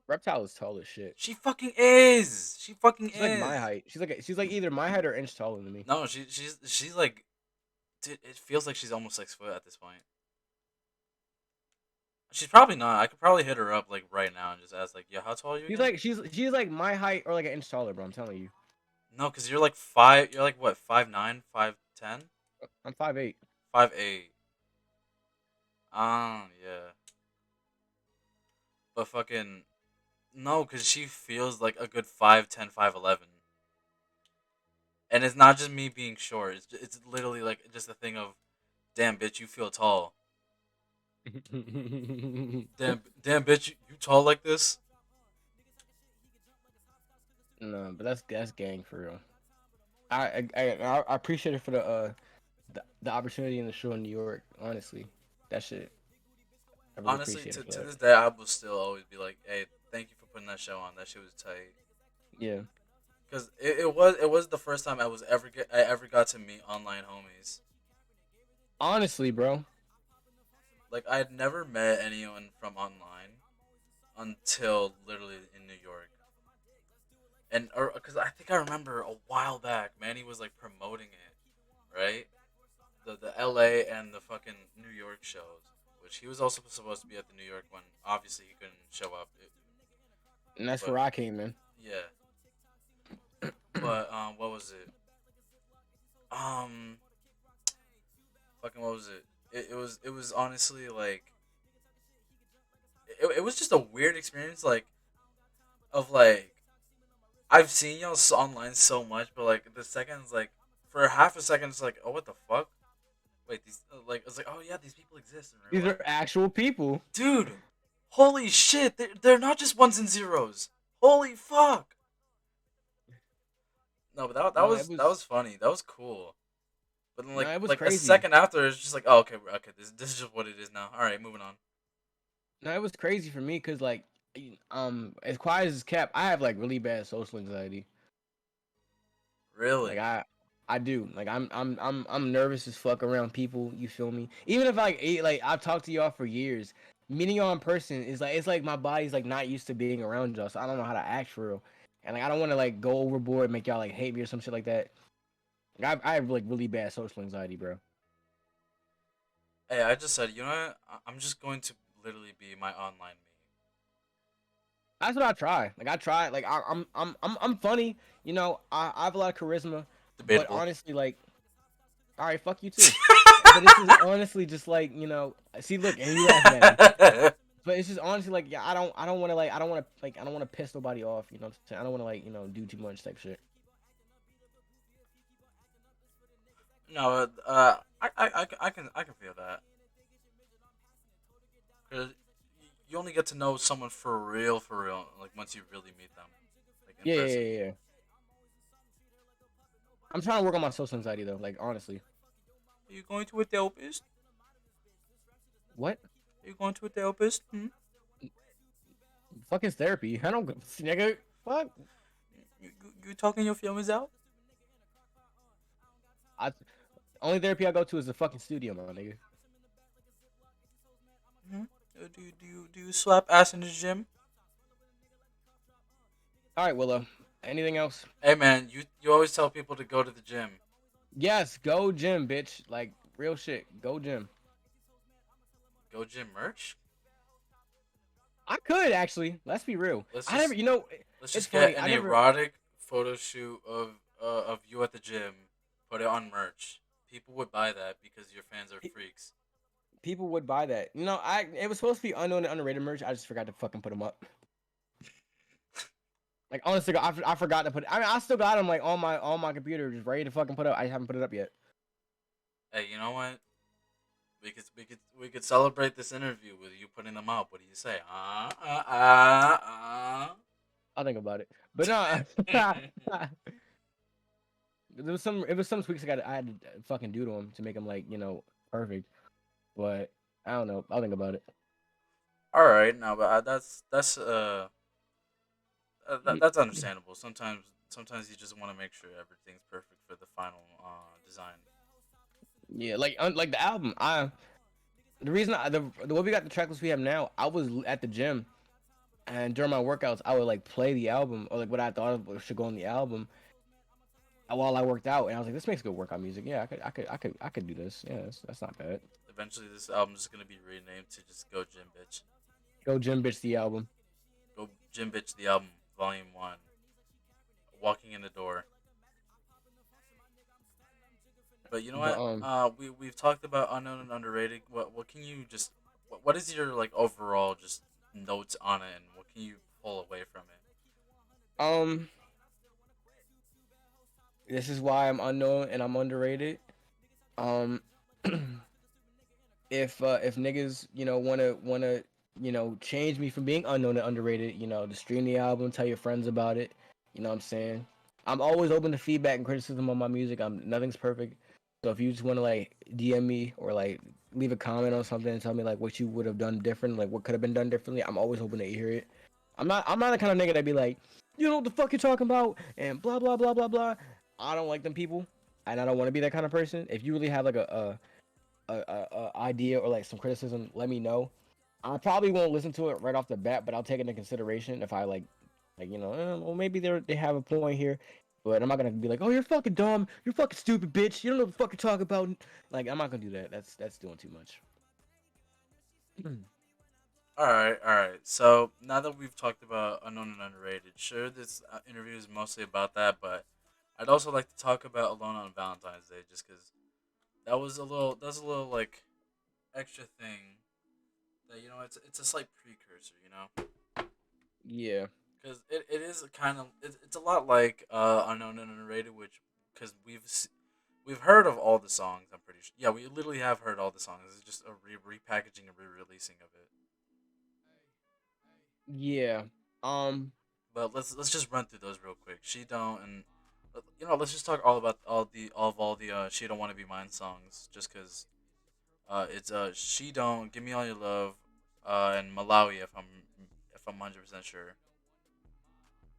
Reptile is tall as shit. She fucking is. She fucking She's like my is. height. She's like either my height or an inch taller than me. No, she's like, dude, it feels like she's almost 6 foot at this point. She's probably not. I could probably hit her up like right now and just ask like, "Yo, how tall are you She's again?" like she's like my height or like an inch taller, bro. I'm telling you. No, because you're like 5. You're like what? 5'9", 5'10", I'm 5'8". 5'8". Yeah. But fucking no, because she feels like a good 5'10", 5'11". And it's not just me being short. It's literally like just a thing of, damn bitch, you feel tall. Damn bitch, you tall like this. No, but that's gang for real. I appreciate it for the opportunity in the show in New York. Honestly, that shit I really Honestly, appreciate it for to that. this day, I will still always be like, hey, thank you for putting that show on. That shit was tight. Yeah, Cause it was the first time I ever got to meet online homies. honestly, bro. Like I had never met anyone from online until literally in New York. And because I think I remember a while back, Manny was like promoting it, right? The L.A. and the fucking New York shows, which he was also supposed to be at the New York one. Obviously, he couldn't show up, And that's but where I came in. yeah. But what was it? Um, fucking what was it? It was honestly like it was just a weird experience, like of like I've seen y'all online so much, but like the seconds like for half a second it's like, oh, what the fuck? Wait, these like it's like, oh yeah, these people exist in real These life, are actual people. dude. Holy shit, they're not just ones and zeros. Holy fuck. No, but that No, that was funny. That was cool. But then it was like a crazy. second after, it's just like, oh, okay, this is just what it is now. All right, moving on. No, it was crazy for me because like, as quiet as it's kept, I have like really bad social anxiety. Like Really? I do. Like I'm nervous as fuck around people. You feel me? Even if like I've talked to y'all for years, meeting y'all in person is like it's like my body's like not used to being around y'all, so I don't know how to act for real. And like I don't want to like go overboard, and make y'all like hate me or some shit like that. Like, I have like really bad social anxiety, bro. Hey, I just said, you know what? I'm just going to literally be my online me. That's what I try. Like I try. Like I'm funny. You know, I have a lot of charisma, but Debatable. honestly, like, all right, fuck you too. But it's just honestly just like see, look, and you laughing at me. But it's just honestly like, yeah, I don't want to like, I don't want to piss nobody off. You know what I'm saying? I don't want to like, do too much type shit. No, I can feel that because you only get to know someone for real, like once you really meet them, like in Yeah, yeah, person. yeah, yeah. I'm trying to work on my social anxiety though. Like honestly, Are you going to a therapist? what? Are you going to a therapist? Hmm? Fuck is therapy? I don't, nigga. Fuck. You talking your feelings out? I only therapy I go to is the fucking studio, my nigga. Hmm. Do you slap ass in the gym? All right, Willow. Anything else? Hey man, you always tell people to go to the gym. Yes, go gym, bitch. Like real shit. Go gym. Go gym merch. I could actually. Let's be real. Let's I never. just let's It's just get funny. an I never. erotic photo shoot of you at the gym. Put it on merch. People would buy that because your fans are freaks. People would buy that. It was supposed to be unknown and underrated merch. I just forgot to fucking put them up. Like honestly, I forgot to put. I mean, I still got them like on my computer, just ready to fucking put up. I haven't put it up yet. Hey, you know what? We could celebrate this interview with you putting them up. What do you say? I'll think about it. But no, there was some tweaks I had to fucking do to him to make him like perfect. But I don't know. I'll think about it. All right, no, but that's Mm, understandable. Sometimes you just want to make sure everything's perfect for the final design. yeah, like the album. The reason the way we got the tracklist we have now, I was at the gym and during my workouts, I would like play the album or like what I thought should go on the album while I worked out, and I was like, this makes good workout music. Yeah, I could do this. Yeah, that's not bad. Eventually, this album is gonna be renamed to just Go Gym Bitch. Go gym bitch the album. Go Gym Bitch the album, Volume One. Walking in the door. But you know But what? We've talked about unknown and underrated. What can you just what is your like overall just notes on it, and what can you pull away from it? um, this is why I'm unknown and I'm underrated. Um, if niggas wanna change me from being unknown and underrated, to stream the album, tell your friends about it. You know what I'm saying? I'm always open to feedback and criticism on my music. Nothing's perfect. So if you just want to like DM me or like leave a comment on something and tell me like what you would have done different, like what could have been done differently, I'm always open to hear it. I'm not the kind of nigga that be like, you know what the fuck you're talking about and blah blah blah blah blah. I don't like them people, and I don't want to be that kind of person. If you really have like a idea or like some criticism, let me know. I probably won't listen to it right off the bat, but I'll take it into consideration if I well maybe they have a point here, but I'm not gonna be like, oh you're fucking dumb, you're fucking stupid bitch, you don't know what the fuck you're talking about. Like I'm not gonna do that. That's doing too much. All right. So now that we've talked about unknown and underrated, sure, this interview is mostly about that, but I'd also like to talk about Alone on Valentine's Day, just because that's a little like extra thing that it's a slight precursor, Yeah, because it is kind of it's a lot like unknown and underrated, which because we've heard of all the songs. I'm pretty sure. Yeah, we literally have heard all the songs. It's just a repackaging and re-releasing of it. yeah. Um, But let's just run through those real quick. She don't and let's just talk all about all the She Don't Want to Be Mine songs, just because it's She Don't, Give Me All Your Love, and Malawi, if I'm 100% sure.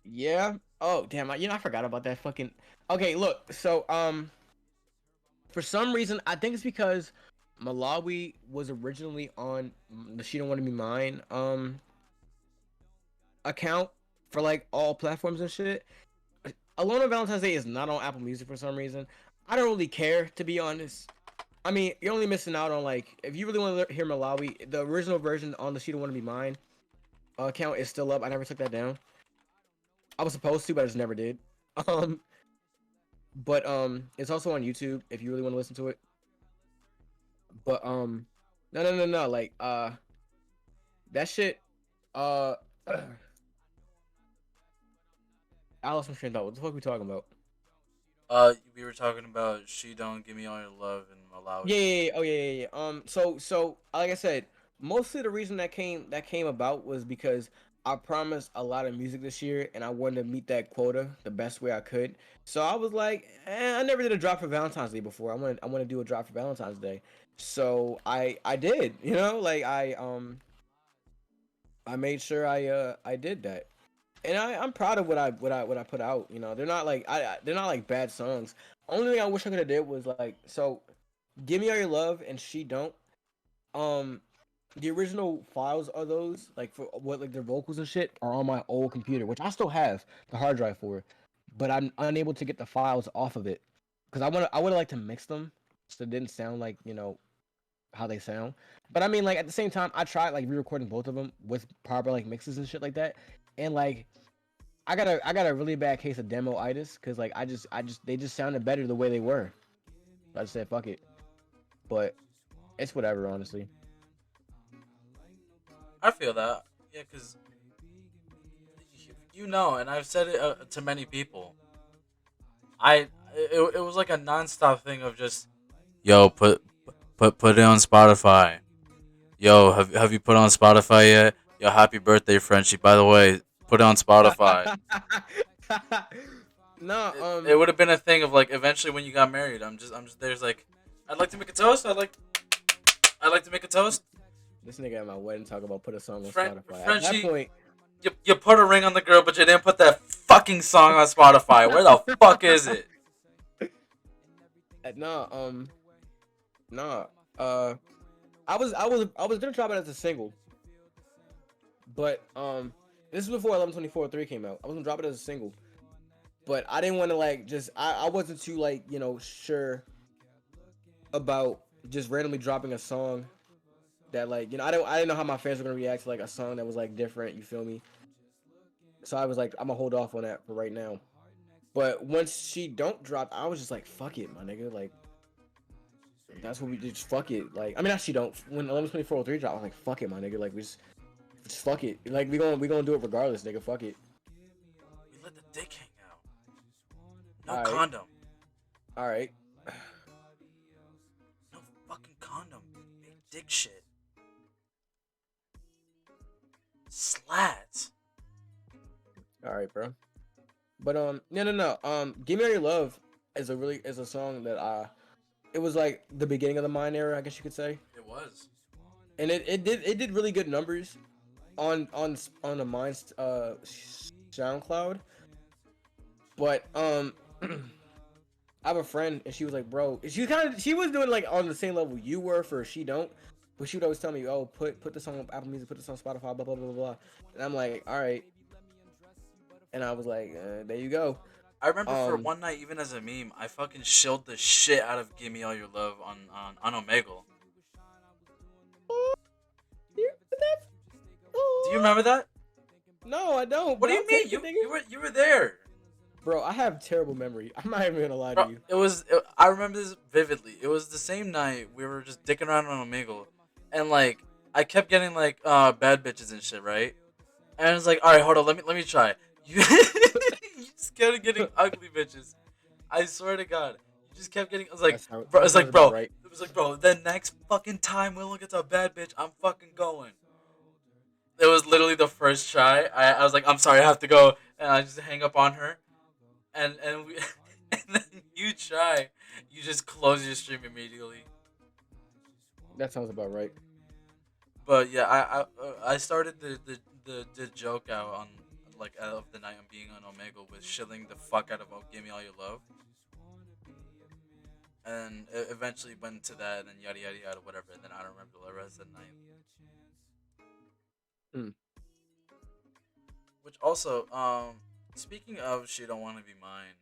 yeah. Oh damn, I forgot about that fucking. Okay, look. So for some reason, I think it's because Malawi was originally on the She Don't Want to Be Mine account for like all platforms and shit. Alone on Valentine's Day is not on Apple Music for some reason. I don't really care, to be honest. I mean, you're only missing out on like if you really want to hear Malawi, the original version on the She Don't Want to Be Mine account is still up. I never took that down. I was supposed to, but I just never did. Um, but it's also on YouTube if you really want to listen to it. But no, like that shit. Uh, Alice from Shindal. What the fuck are we talking about? We were talking about She Don't, Give Me All Your Love, and Yeah, Malawi. yeah, yeah. Oh, yeah, yeah, yeah. So like I said, mostly the reason that came about was because I promised a lot of music this year, and I wanted to meet that quota the best way I could. So I was like, I never did a drop for Valentine's Day before. I want to do a drop for Valentine's Day. So I did. Like I made sure I did that. And I'm proud of what I put out. They're not like they're not like bad songs. Only thing I wish I could have did was like so Give Me All Your Love and She Don't. Um, the original files of those, like for what like their vocals and shit, are on my old computer, which I still have the hard drive for, but I'm unable to get the files off of it because I would like to mix them so it didn't sound like how they sound. But I mean, like at the same time, I tried like re-recording both of them with proper like mixes and shit like that, and like I got a really bad case of demo-itis because like I just they just sounded better the way they were. So I just said fuck it, but it's whatever, honestly. I feel that. Yeah, because and I've said it to many people. It was like a nonstop thing of just yo put it on Spotify. Yo, have you put on Spotify yet? Yo, happy birthday, Frenchie. By the way, Put it on Spotify. No, It would have been a thing of like eventually when you got married. I'm just there's like, I'd like to make a toast. I'd like to make a toast. this nigga at my wedding talk about put a song on Fren- Spotify. At that Frenchie, point, you put a ring on the girl, but you didn't put that fucking song on Spotify. Where the fuck is it? no, no, uh, I was gonna drop it as a single, but this is before 11/24/3 came out. I was gonna drop it as a single, but I didn't want to like just I wasn't too like sure about just randomly dropping a song that like I didn't know how my fans were gonna react to like a song that was like different. You feel me? So I was like, I'm gonna hold off on that for right now. But once she don't drop, I was just like, fuck it, my nigga. Like that's what we did. Just fuck it. Like I mean, actually, don't. When 11/24/3 dropped, I was like, fuck it, my nigga. Like we just fuck it. Like we gonna do it regardless, nigga. Fuck it. We let the dick hang out. No All right, condom. all right, No fucking condom. Big dick shit. Slats. all right, bro. But no. Give Me All Your Love is a song that it was like the beginning of the Mine era, I guess you could say, It was. and it did really good numbers on the Mine SoundCloud. But I have a friend, and she was like, "Bro," she was doing like on the same level you were for She Don't, but she would always tell me, "Oh, put this on Apple Music, put this on Spotify, blah blah blah blah blah," and I'm like, "All right," and I was like, "There you go." I remember for Um, one night, even as a meme, I fucking shilled the shit out of "Give Me All Your Love" on Omegle. Do you remember that? no, I don't, What but do you I'll mean? take it, You nigga. were there, Bro, I have terrible memory. I'm not even gonna lie to bro. you. I remember this vividly. It was the same night we were just dicking around on Omegle, and like I kept getting like bad bitches and shit, right? And I was like, all right, hold on, let me try. You you just kept getting ugly bitches. I swear to God, you just kept getting. I was like, bro, That it's like, sounds about bro, right. it was like, bro. The next fucking time Willow gets a bad bitch, I'm fucking going. It was literally the first try. I was like, I'm sorry, I have to go, and I just hang up on her, and we, and then you try, you just close your stream immediately. That sounds about right. But yeah, I started the joke out on like out of the night on being on Omegle with shilling the fuck out of "Give Me All Your Love," and it eventually went to that, and then yada yada yada whatever. And then I don't remember the rest of the night. Hmm. Which also, speaking of "She Don't Want to Be Mine,"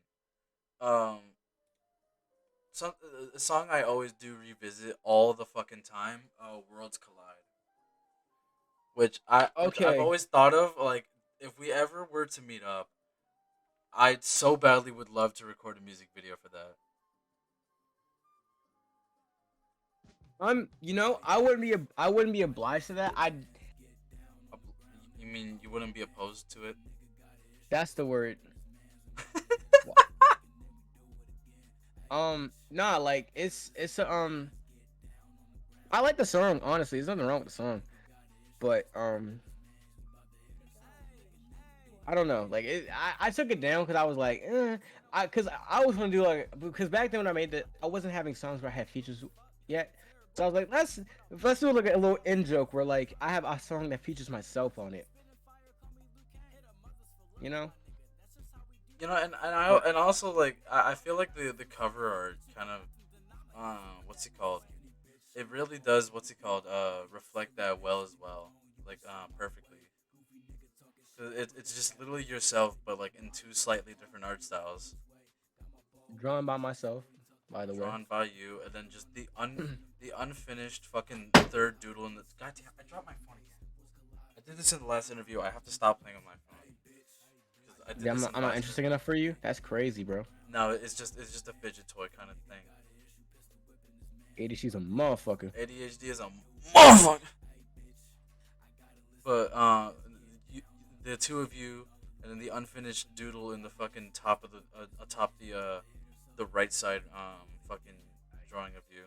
um, some a song I always do revisit all the fucking time. "Worlds Collide," which I've Okay. always thought of like if we ever were to meet up, I so badly would love to record a music video for that. I wouldn't be obliged to that. You mean you wouldn't be opposed to it? That's the word. Nah, like it's a I like the song, honestly. There's nothing wrong with the song. But I don't know. Like I took it down because I was like, because I was gonna do like because back then when I made it, I wasn't having songs where I had features yet. So I was like, let's do like a little in joke where like I have a song that features myself on it. You know? But And also like I feel like the cover art kind of what's it called? It really does what's it called reflect that well as well, like perfectly. 'Cause it's just literally yourself, but like in two slightly different art styles, drawn by myself, by the way. drawn by you, and then just the unfinished fucking third doodle in the. Goddamn! I dropped my phone again. I did this in the last interview. I have to stop playing on my phone because I did Yeah, this in the I'm not last interesting interview. enough for you. That's crazy, bro. No, it's just a fidget toy kind of thing. ADC's a motherfucker. ADHD is a motherfucker. But you, the two of you, and then the unfinished doodle in the fucking top of atop the right side fucking drawing of you.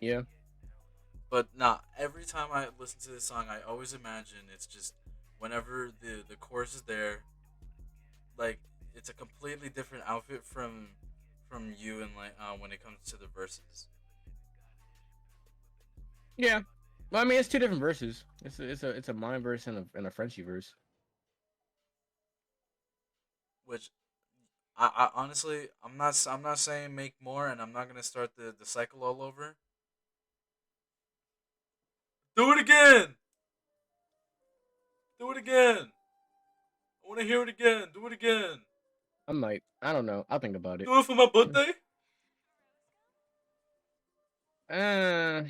Yeah. But nah, every time I listen to this song, I always imagine it's just whenever the chorus is there, like it's a completely different outfit from you and like when it comes to the verses. Yeah. Well, I mean, it's two different verses. It's a mine verse and a Frenchie verse. Which I honestly I'm not saying make more, and I'm not gonna start the cycle all over. Do it again. Do it again. I want to hear it again. Do it again. I might. I don't know. I'll think about it. Do it for my birthday. Uh,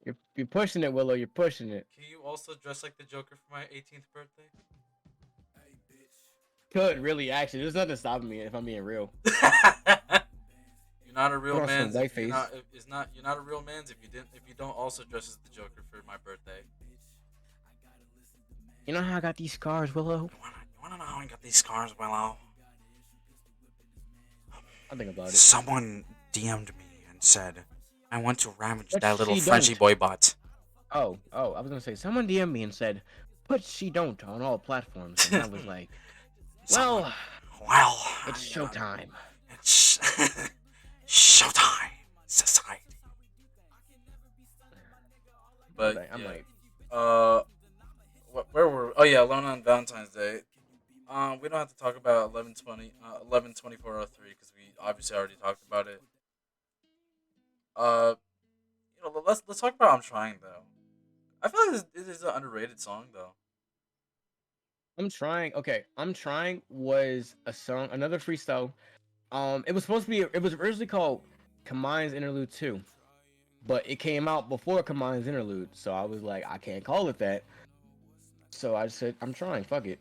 Can you're pushing it, Willow. You're pushing it. you also dress like the Joker for my 18th birthday? Could really actually. There's nothing stopping me if I'm being real. You're not a real Put on some man's white if you're face. not if it's not you're not a real man's if you don't also dress as the Joker for my birthday. You know how I got these scars, Willow? You wanna know how I got these scars, Willow? I'll think about it. Someone DM'd me and said, "I want to ravage But that little she Frenchy don't. boy butt." Oh, I was gonna say someone DM'd me and said, "But she don't" on all platforms, and I was like, Someone. "Well, Well, it's you know, showtime." it's showtime society. But I'm yeah, like, uh, where were? Oh yeah, Alone on Valentine's Day. We don't have to talk about 11/24/03 because we obviously already talked about it. Uh, let's talk about I'm trying though. I feel like this is an underrated song though. I'm trying. Okay, I'm trying was a song, another freestyle. It was supposed to be. It was originally called Kamine's Interlude 2, but it came out before Kamine's Interlude, so I was like, I can't call it that. So I said, I'm trying. Fuck it.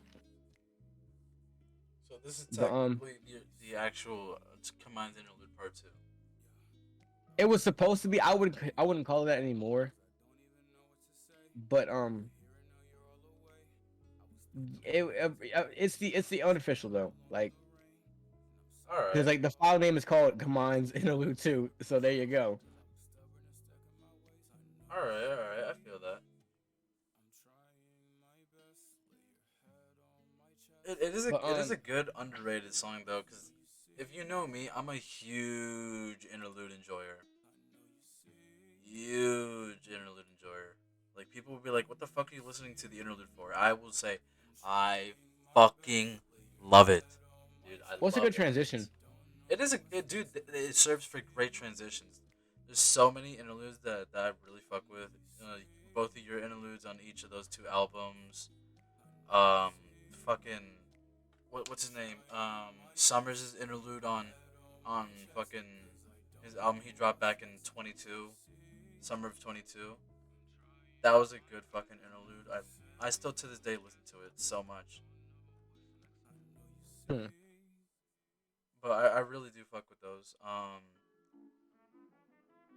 So this is But technically the actual Command Interlude Part 2. it was supposed to be. I wouldn't call it that anymore. But it's the unofficial though. Like, All because right, like the file name is called Kamine's Interlude 2. So there you go. all right. I feel that. But It is a good underrated song though, because if you know me, I'm a huge interlude enjoyer. Huge interlude enjoyer. Like people will be like, "What the fuck are you listening to the interlude for?" I will say, "I fucking love it, dude. I what's a love good interludes." transition? Dude. It serves for great transitions. There's so many interludes that I really fuck with. Both of your interludes on each of those two albums. Um, fucking what's his name? Summers' interlude on fucking his album he dropped back in 22, summer of 22. That was a good fucking interlude. I still to this day listen to it so much. Hmm. But I really do fuck with those.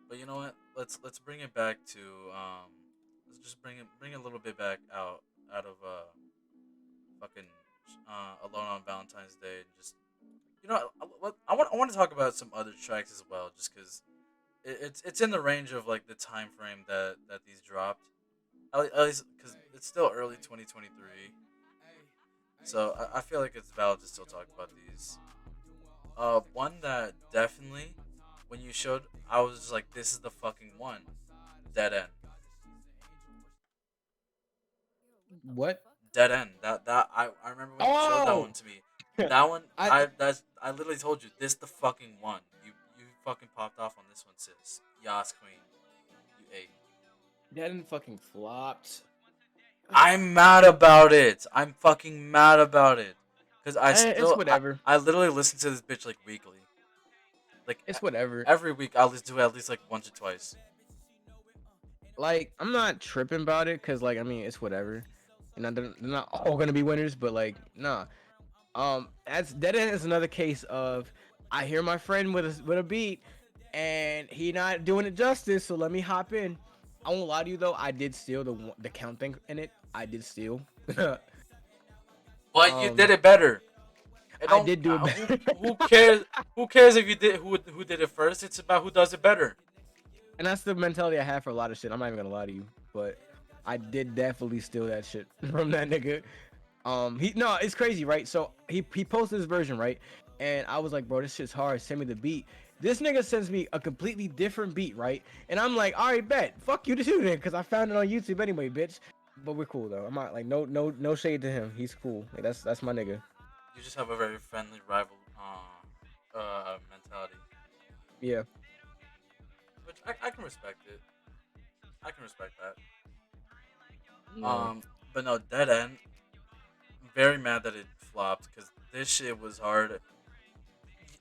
But you know what? Let's bring it back to let's just bring it a little bit back out of fucking Alone on Valentine's Day, and just I want to talk about some other tracks as well, just because it's in the range of like the time frame that these dropped. At least because it's still early 2023, so I feel like it's valid to still talk about these. One that definitely, when you showed, I was just like, this is the fucking one. Dead End. What? Dead End. I remember when you showed that one Oh, to me. That one I I literally told you this the fucking one. You fucking popped off on this one, sis. Yas Queen. You ate. that didn't fucking flopped. I'm mad about it. I'm fucking mad about it. Cause It's whatever. I literally listen to this bitch like weekly. Like It's whatever. every week I'll listen to it at least like once or twice. Like, I'm not tripping about it because, like, I mean, it's whatever. You know, they're not all gonna be winners, but like, nah. That's that is another case of I hear my friend with a beat, and he not doing it justice. So let me hop in. I won't lie to you though. I did steal the count thing in it. I did steal. But you did um, it better. It I don't. did do it better. Who cares? Who cares if you did who did it first? It's about who does it better. And that's the mentality I have for a lot of shit. I'm not even gonna lie to you, but I did definitely steal that shit from that nigga. He no, it's crazy, right? So he posted his version, right? And I was like, bro, this shit's hard. Send me the beat. This nigga sends me a completely different beat, right? And I'm like, all right, bet. Fuck you too, then, because I found it on YouTube anyway, bitch. But we're cool though. I'm not like no shade to him. He's cool. Like, that's my nigga. You just have a very friendly rival mentality, Yeah. which I can respect it. I can respect that. No. But no, Dead End. I'm very mad that it flopped because this shit was hard.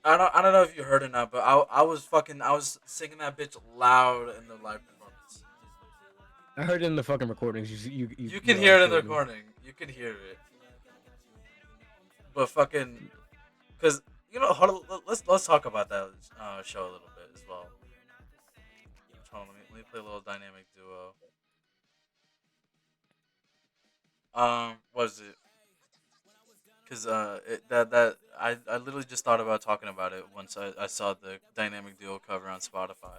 I don't know if you heard it not, but I was singing that bitch loud in the live performance. I heard it in the fucking recordings. You can You hear it in the showed me. recording. You can hear it, but fucking because hold on, let's talk about that show a little bit as well. Hold on, let me play a little dynamic duo. What is it? Because I literally just thought about talking about it once I saw the dynamic duo cover on Spotify.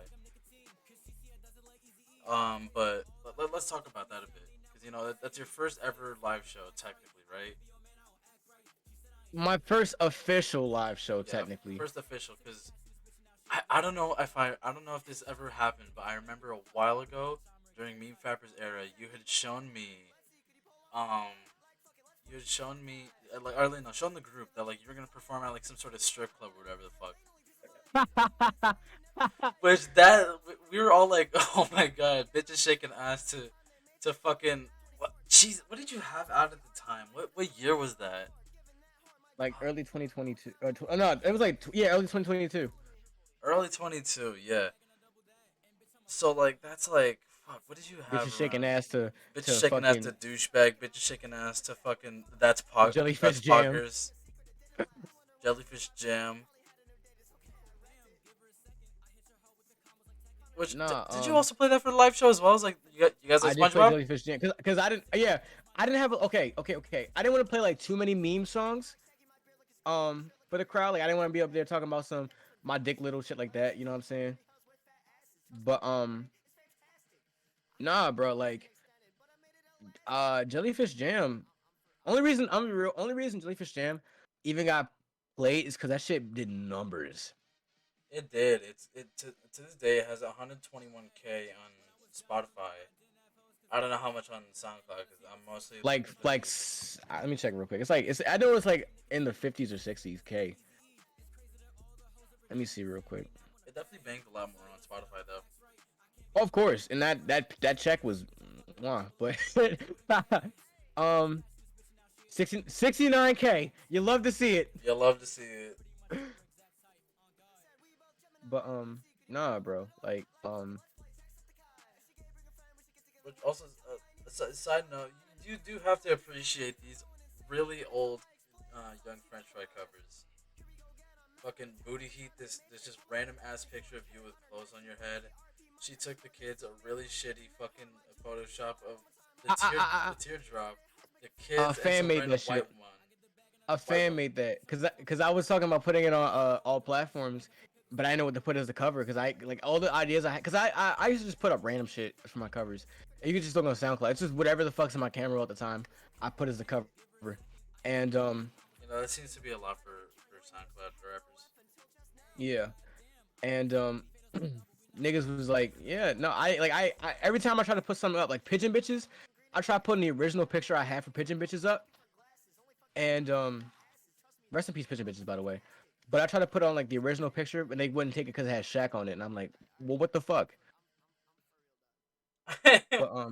But let's talk about that a bit because that's your first ever live show technically, right? My first official live show, Yeah, technically. first official. Because I don't know if I don't know if this ever happened, but I remember a while ago during Meme Fappers era, um you had shown me like early no shown the group that like you were gonna perform at like some sort of strip club or whatever the fuck. Which that we were all like, oh my god, bitches shaking ass to fucking what? Jeez, what did you have out at the time? What year was that? Like early 2022. No, it was like yeah, early 2022. Early 22, yeah. So like that's like fuck. What did you have Bitches shaking around? ass Bitches to shaking ass to fucking douchebag. Bitches shaking ass to fucking that's jellyfish jam. poggers. Jellyfish jam. Which Nah, did you also play that for the live show as well? As like you guys like I did play SpongeBob? jellyfish jam because I didn't. Yeah, I didn't have. Okay. I didn't want to play like too many meme songs. For the crowd, like I didn't want to be up there talking about some my dick little shit like that. You know what I'm saying? But nah, bro. Like jellyfish jam. Only reason I'm real. Only reason jellyfish jam even got played is because that shit did numbers. It did. To this day it has 121K on Spotify. I don't know how much on SoundCloud because I'm mostly listening to music. Let me check real quick. It's I know it's like in the 50s or 60s k. Let me see real quick. It definitely bangs a lot more on Spotify though. Oh, of course, and that check was, but um 69K. You love to see it, You love to see it. but nah, bro. Like Which also, side note, you do have to appreciate these really old young French fry covers. Fucking booty heat. This just random ass picture of you with clothes on your head. She took the kids a really shitty fucking Photoshop of the teardrop, the a kids, and fan some made random that shit. A white fan one. made that because I was talking about putting it on all platforms, but I didn't know what to put as the cover because I like all the ideas I had because I used to just put up random shit for my covers. And you can just look on SoundCloud. It's just whatever the fuck's in my camera roll at the time. I put as the cover, and That seems to be a lot for SoundCloud for rappers. yeah, and niggas was like, yeah, no, I every time I try to put something up like pigeon bitches, I try putting the original picture I had for pigeon bitches up, and rest in peace pigeon bitches by the way. But I try to put on like the original picture, and they wouldn't take it because it had Shaq on it, and I'm like, well, what the fuck? it, But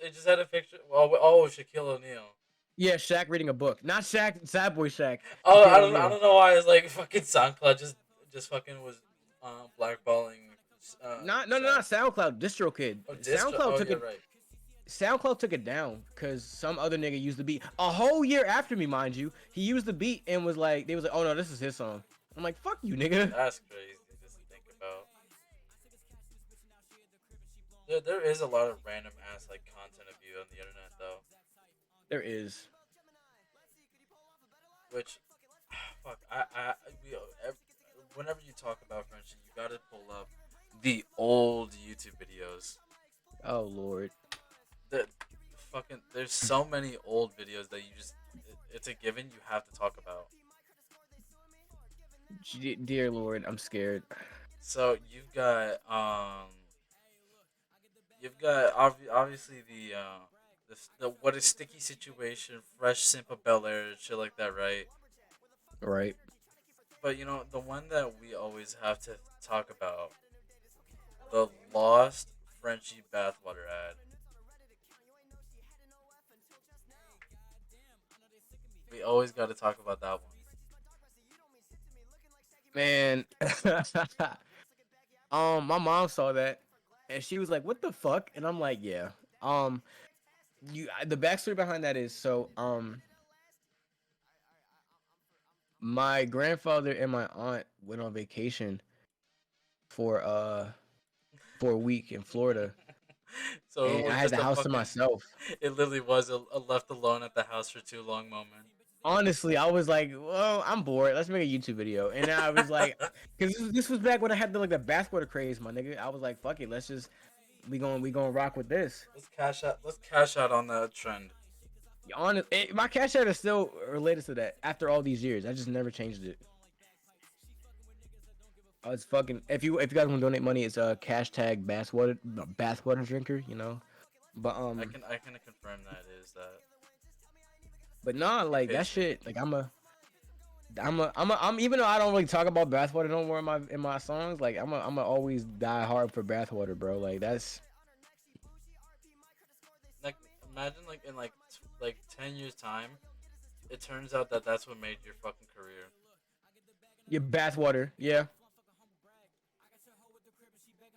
it just had a picture. Oh, Shaquille O'Neal. yeah, Shaq reading a book, not Shaq, Sad Boy Shaq, Oh, Shaquille I O'Neal. don't know why it's like fucking SoundCloud just fucking was blackballing Not Shaq. SoundCloud, DistroKid. Oh, distro. Oh, yeah, right. SoundCloud took it down because some other nigga used the beat a whole year after me, mind you. He used the beat and was like, they was like, oh no, this is his song. I'm like, fuck you, nigga. That's crazy just to think about. There is a lot of random ass like content of you on the internet though, There is. which fuck we, whenever you talk about friendship, you gotta pull up the old YouTube videos. Oh lord. the fucking there's so many old videos that you just it's a given you have to talk about. Dear Lord, I'm scared. So obviously the what is sticky situation, fresh simp of Bel Air, shit like that, right? Right, But the one that we always have to talk about, the lost Frenchie bathwater ad. We always got to talk about that one. man. My mom saw that, and she was like, "What the fuck?" And I'm like, "Yeah." Um, the backstory behind that is so my grandfather and my aunt went on vacation for for a week in Florida, So it and was I had just the a house to fucking. myself. It literally was a left alone at the house for too long moment. Honestly, I was like, "Well, I'm bored. Let's make a YouTube video." And I was like, "Cause this was back when I had the like the basketball craze, my nigga." I was like, "Fuck it, let's just we gonna rock with this." Let's cash out. Let's cash out on that trend. Honest, my cash app is still related to that after all these years. I just never changed it. It's fucking. If you guys want to donate money, it's a cash tag bathwater drinker. You know, but I can confirm that is that but nah, he like that pays for you. shit. Like I'm even though I don't really talk about bathwater no more in my songs. Like I'm always die hard for bathwater, bro. Like that's Like imagine like in like 10 years time, it turns out that that's what made your fucking career. your bathwater. Yeah.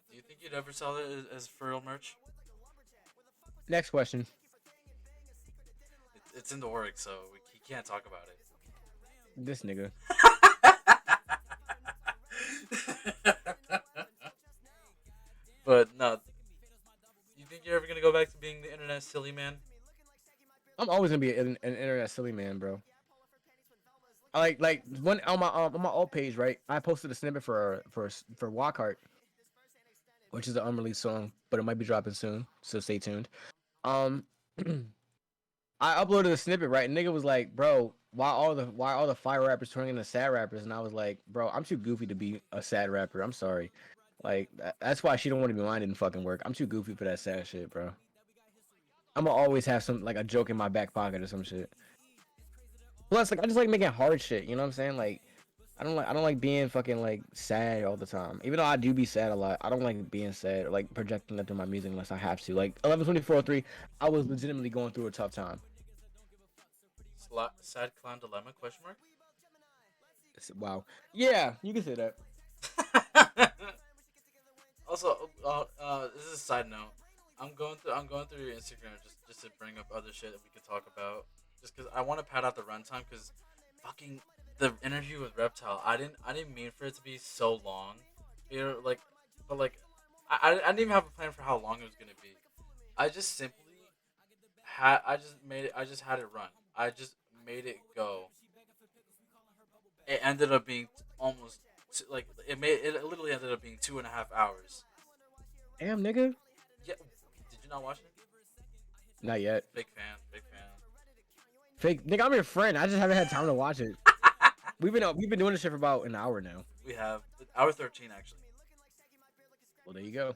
Do you think you'd ever sell it as for real merch? Next question. It's in the works, so he can't talk about it. This nigga. But no, you think you're ever gonna go back to being the internet silly man? I'm always gonna be an internet silly man, bro. I like one on my alt page, right? I posted a snippet for Walkart, which is an unreleased song, but it might be dropping soon, so stay tuned. Um, I uploaded a snippet, right? And nigga was like, "Bro, why all the fire rappers turning into sad rappers?" And I was like, "Bro, I'm too goofy to be a sad rapper. I'm sorry. Like that's why she don't want to be mine didn't fucking work. I'm too goofy for that sad shit, bro. I'm gonna always have some like a joke in my back pocket or some shit. Plus, like I just like making hard shit. You know what I'm saying? Like I don't like being fucking like sad all the time. Even though I do be sad a lot, I don't like being sad or like projecting that through my music unless I have to. Like 11/24/03, I was legitimately going through a tough time. Sad clown dilemma? Question mark. Wow. Yeah, you can say that. Also, this is a side note. I'm going through your Instagram just to bring up other shit that we could talk about. Just because I want to pad out the runtime because fucking the interview with Reptile. I didn't mean for it to be so long. Like, but like, I didn't even have a plan for how long it was gonna be. I just simply I just made it. I just had it run. I just made it go. It ended up being almost like it literally ended up being 2.5 hours. Damn, nigga. Yeah, did you not watch it? Not yet. Big fan, big fan. Fake nigga, I'm your friend. I just haven't had time to watch it. We've been doing this shit for about an hour now. We have hour 13 actually, Well, there you go.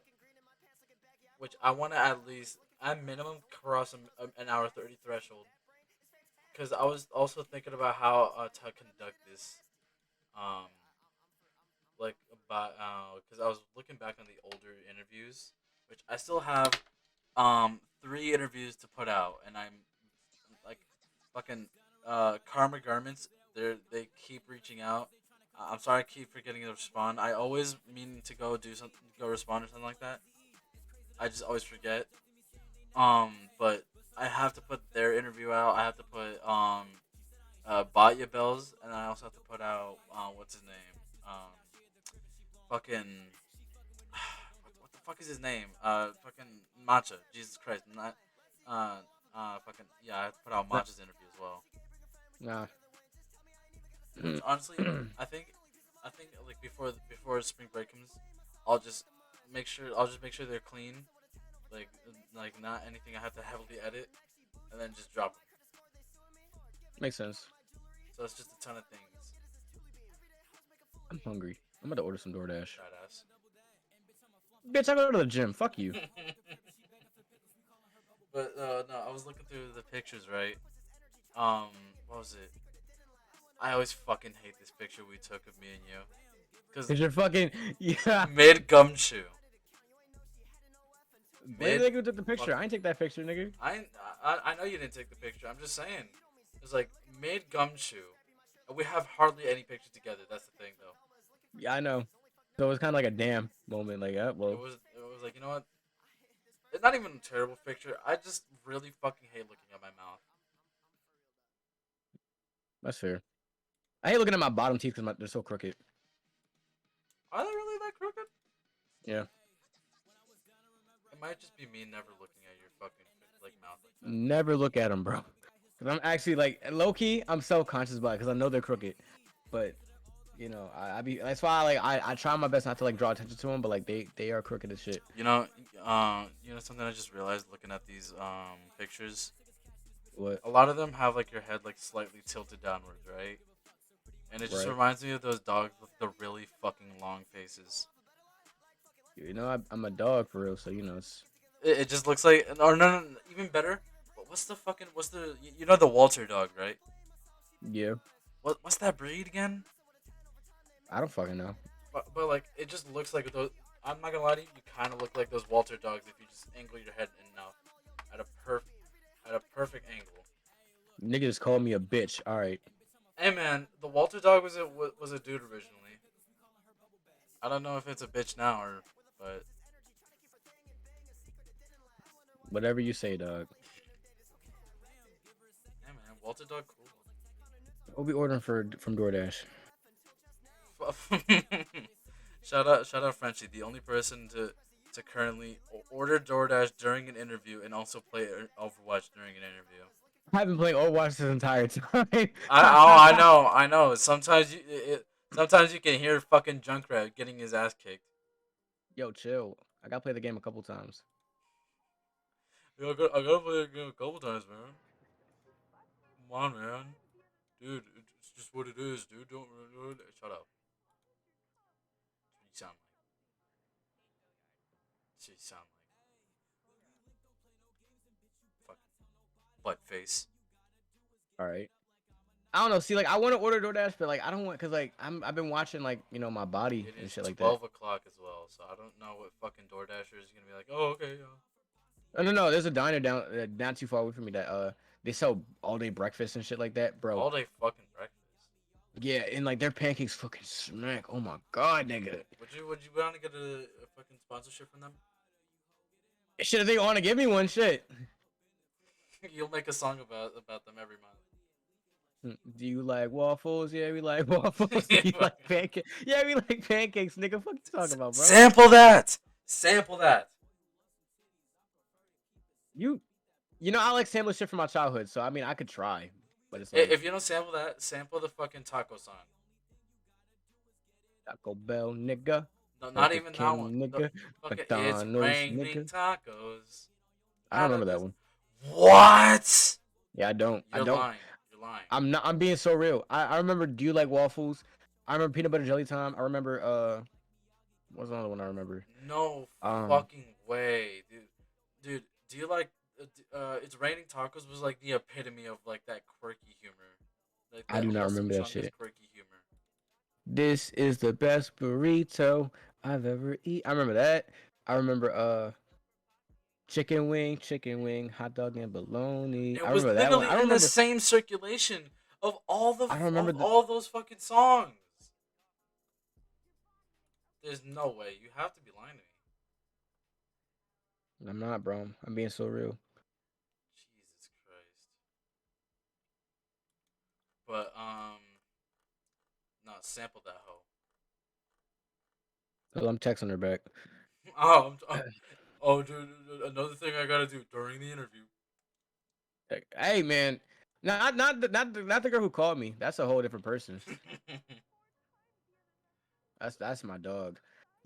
which I want to at least at minimum cross an hour 30 threshold. Because I was also thinking about how to conduct this, um, like about because I was looking back on the older interviews, which I still have 3 interviews to put out, and I'm like fucking Karma Garments. They keep reaching out. I'm sorry, I keep forgetting to respond. I always mean to go do something, go respond or something like that. I just always forget. But I have to put their interview out. I have to put Batya Bells, and I also have to put out what's his name? Fucking what the fuck is his name? Fucking Matcha. Jesus Christ, not fucking yeah. I have to put out Nah. Matcha's interview as well. Nah. Which honestly, I think, like before spring break comes, I'll just make sure they're clean, like not anything I have to heavily edit, and then just drop them. Makes sense. So it's just a ton of things. I'm hungry. I'm about to order some DoorDash. Badass. Bitch, I go to the gym. Fuck you. But no, I was looking through the pictures, right? Um, what was it? I always fucking hate this picture we took of me and you, cause Cause you're fucking yeah. mid gumshoe, Blame mid the nigga who took the picture. I fucking. ain't take that picture, nigga. I know you didn't take the picture. I'm just saying, it's like mid gumshoe. We have hardly any pictures together. That's the thing, though. Yeah, I know. So it was kind of like a damn moment. Like, well, It was like, you know what? It's not even a terrible picture. I just really fucking hate looking at my mouth. that's fair. I hate looking at my bottom teeth because they're so crooked. Are they really that crooked? Yeah. It might just be me never looking at your fucking like mouth like that. Never look at them, bro. Cause I'm actually like low key. I'm self conscious about it because I know they're crooked. But you know, I be that's why I try my best not to like draw attention to them. But like they are crooked as shit. You know something I just realized looking at these pictures. What? A lot of them have like your head like slightly tilted downwards, right? And it just Right. reminds me of those dogs with the really fucking long faces. You know, I'm a dog for real. So you know, it's It just looks like, or no, even better. What's the you know the Walter dog, right? yeah. What's that breed again? I don't fucking know. But like it just looks like those. I'm not gonna lie to you. You kind of look like those Walter dogs if you just angle your head enough at a perfect angle. Nigga just called me a bitch. All right. Hey man, the Walter dog was a dude originally. I don't know if it's a bitch now or, but Whatever you say, dog. hey man, Walter dog cool. We'll be ordering from DoorDash. Shout out Frenchie, the only person to currently order DoorDash during an interview and also play Overwatch during an interview. I've been playing Overwatch this entire time. I know. Sometimes you can hear fucking Junkrat getting his ass kicked. Yo, chill. I gotta play the game a couple times. I gotta play the game a couple times, man. Come on, man, dude. It's just what it is, dude. Don't shut up. That's what you sound like. That's what you sound like. Fucking butt face. All right. I don't know. See, like, I want to order DoorDash, but like, I don't want because like I've been watching like my body It and is shit like that. 12 o'clock as well, so I don't know what fucking DoorDasher is gonna be like. Oh, okay, yeah. Oh, no, no. There's a diner down not too far away from me that they sell all day breakfast and shit like that, bro. All day fucking breakfast. Yeah, and like their pancakes fucking smack. Oh my god, nigga. Would you want to get a fucking sponsorship from them? Shit, if they want to give me one, shit. You'll make a song about them every month. Do you like waffles? Yeah, we like waffles. Do you like pancakes? Yeah, we like pancakes, nigga. Fuck you talking about, bro? Sample that. Sample that. You, you know, I like sampling shit from my childhood, so I mean, I could try, but it's like If you don't sample that, sample the fucking taco song. Taco Bell, nigga. No, not Burger even that one. King, The nigga. fucking it's McDonald's, raining nigga. tacos. I don't Out of remember that this. one. What? Yeah, I don't. I You're don't. lying. You're lying. I'm not. I'm being so real. I remember. Do you like waffles? I remember peanut butter jelly time. I remember. What's another one I remember? No Um, fucking way, dude. Dude, do you like? It's raining tacos was like the epitome of like that quirky humor, like I that do not wholesome remember that chungus shit. quirky humor. This is the best burrito I've ever eaten. I remember that. I remember chicken wing, hot dog and bologna. I It was remember that one. literally in the same circulation of I don't remember the all those fucking songs. There's no way. You have to be lying to me. I'm not, bro. I'm being so real. Jesus Christ. But no, sample that hoe. Cause I'm texting her back. Oh, dude, another thing I gotta do during the interview. Hey, man. Not the girl who called me. That's a whole different person. I'm That's my dog.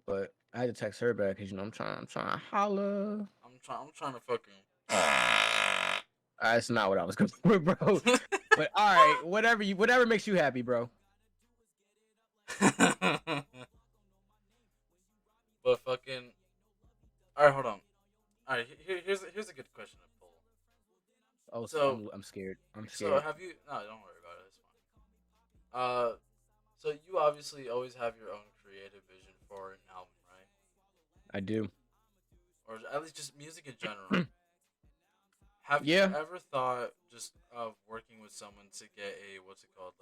But I had to text her back because you know I'm trying to holla. I'm trying to fucking. That's not what I was going for, bro. But all right, whatever makes you happy, bro. But fucking. All right, hold on. All right, here's a good question to pull. Oh, So I'm scared. I'm so scared. have you? No, don't worry about it. It's fine. So you obviously always have your own creative vision for an album, right? I do. Or at least just music in general. Have you Yeah. ever thought just of working with someone to get a what's it called,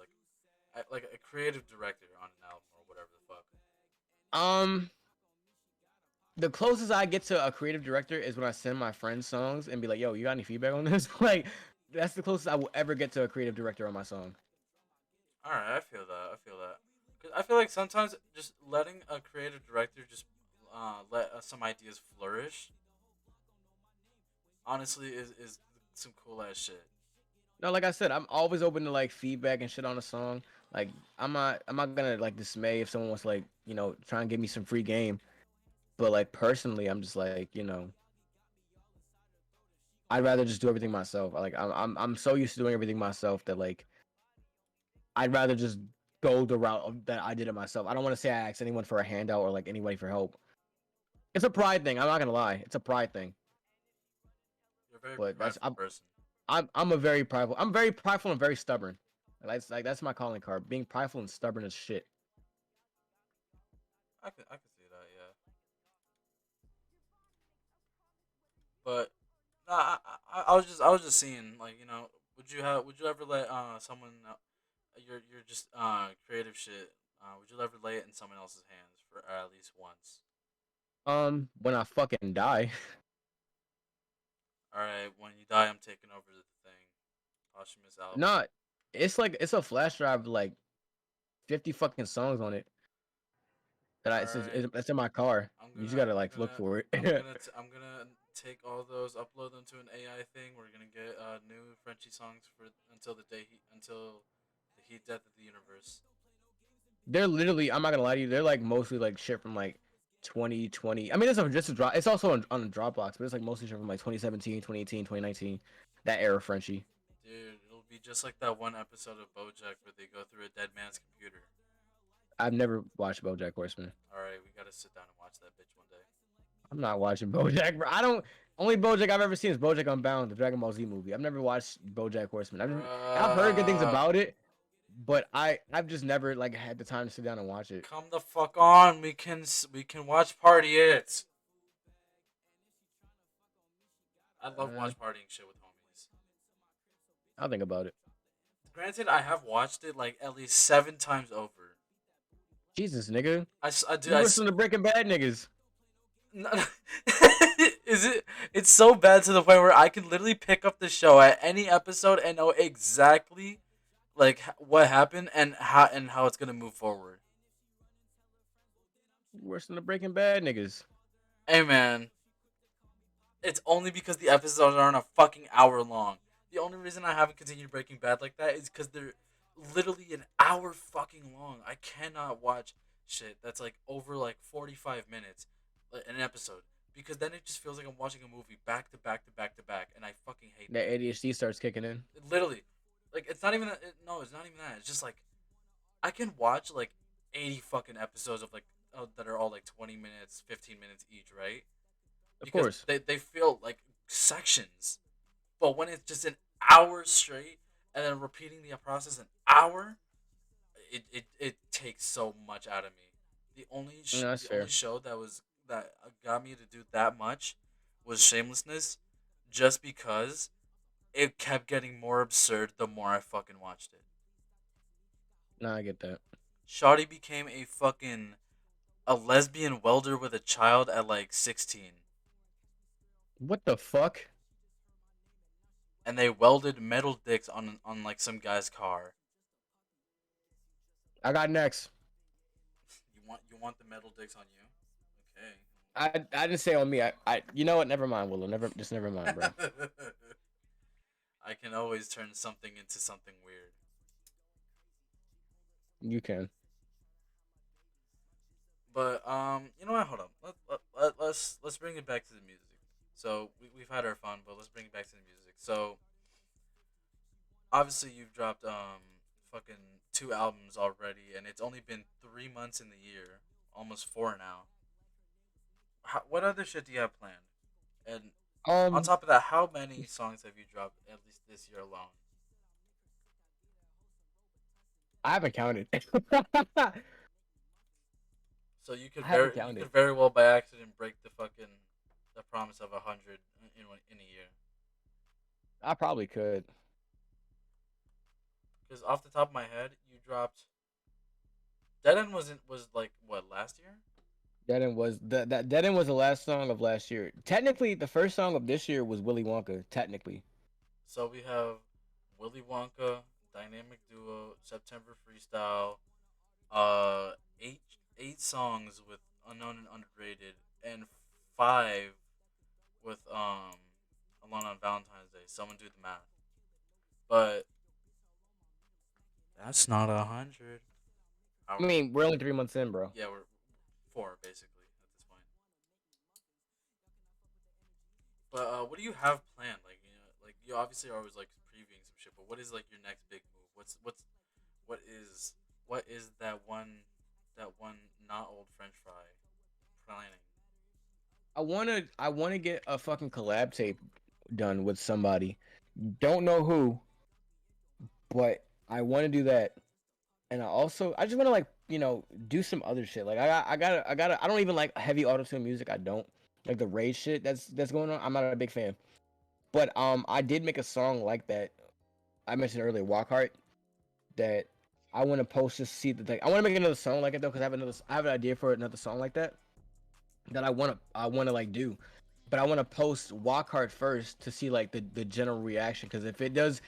like a creative director on an album or whatever the fuck? Um, the closest I get to a creative director is when I send my friends songs and be like, "Yo, you got any feedback on this?" Like, that's the closest I will ever get to a creative director on my song. All right, I feel that. I feel that. Cause I feel like sometimes just letting a creative director just let some ideas flourish. Honestly, is some cool ass shit. No, like I said, I'm always open to like feedback and shit on a song. Like, I'm not gonna like dismay if someone wants to, like, try and give me some free game. But like personally, I'm just like, I'd rather just do everything myself. Like, I'm so used to doing everything myself that like I'd rather just go the route that I did it myself. I don't want to say I asked anyone for a handout or like anybody for help. It's a pride thing. I'm not gonna lie. It's a pride thing. You're a very But that's prideful person. I'm a very prideful. I'm very prideful and very stubborn. That's my calling card. Being prideful and stubborn as shit. I could see that, yeah. But nah, I was just seeing, like, would you ever let someone your just creative shit, would you ever lay it in someone else's hands for at least once? When I fucking die. All right, when you die, I'm taking over the thing. Posthumous album. Not. It's a flash drive with like 50 fucking songs on it that All right, it's in my car. I'm You just gonna gotta I'm like look gonna for I'm it. gonna I'm gonna take all those, upload them to an AI thing. We're gonna get new Frenchy songs for until the heat death of the universe. They're literally, I'm not gonna lie to you, they're like mostly like shit from like 2020. I mean, just a drop. It's also on Dropbox, but it's like mostly shit from like 2017, 2018, 2019. That era Frenchie. Dude, it'll be just like that one episode of BoJack where they go through a dead man's computer. I've never watched BoJack Horseman. All right, we gotta sit down and watch that bitch one day. I'm not watching BoJack, bro. I don't. Only BoJack I've ever seen is BoJack Unbound, the Dragon Ball Z movie. I've never watched BoJack Horseman. I've heard good things Bruh, about it, but I've just never like had the time to sit down and watch it. come the fuck on. We can watch party it. I love Uh, watch partying shit with homies. I'll think about it. Granted, I have watched it like at least 7 times over. Jesus, nigga, I do. you listen to Breaking Bad niggas. Is it? It's so bad to the point where I can literally pick up the show at any episode and know exactly like what happened and how it's gonna move forward. Worse than the Breaking Bad niggas. Hey man, it's only because the episodes aren't a fucking hour long. The only reason I haven't continued Breaking Bad like that is because they're literally an hour fucking long. I cannot watch shit that's like over like 45 minutes, like, an episode, because then it just feels like I'm watching a movie back to back to back to back, and I fucking hate That that. ADHD starts kicking in. Literally, like it's not even no, it's not even that. It's just like I can watch like 80 fucking episodes of like that are all like 20 minutes, 15 minutes each, right? Of Because course. they feel like sections. But when it's just an hour straight and then repeating the process an hour, it takes so much out of me. No, that's The only fair. show that got me to do that much was Shamelessness, just because it kept getting more absurd the more I fucking watched it. No, I get that. Shawty became a lesbian welder with a child at like 16, What the fuck? and they welded metal dicks on like some guy's car. I got next. You want the metal dicks on you? I didn't say on me. You know what? Never mind, Willow. Never mind, bro. Okay. I can always turn something into something weird. You can. But you know what? Hold on. Let's bring it back to the music. So we've had our fun, but let's bring it back to the music. So obviously you've dropped fucking 2 albums already, and it's only been 3 months in the year, almost four now. What other shit do you have planned? And on Um, top of that, how many songs have you dropped at least this year alone? I haven't counted. I haven't You counted. could very well by accident break the promise of 100 in a year. I probably could. Because off the top of my head, you dropped Dead End was like what last year? Dead End was the last song of last year. Technically, the first song of this year was Willy Wonka. Technically, So we have Willy Wonka, Dynamic Duo, September Freestyle, uh, eight eight songs with Unknown and Underrated, and five with Alone on Valentine's Day. Someone do the math, but that's not 100. I mean, we're only 3 months in, bro. Yeah, we're four basically at this point. But what do you have planned? Like like you obviously are always like previewing some shit. But what is like your next big move? What is what is that one not old French fry planning? I wanna get a fucking collab tape done with somebody. Don't know who, but I want to do that. And I just want to like do some other shit. Like I don't even like heavy auto tune music. I don't like the rage shit that's going on. I'm not a big fan. But I did make a song like that. I mentioned earlier, Walk Heart. That I want to post to see the thing. I want to make another song like it though because I have an idea for another song like that that I want to like do. But I want to post Walk Hard first to see like the general reaction because if it does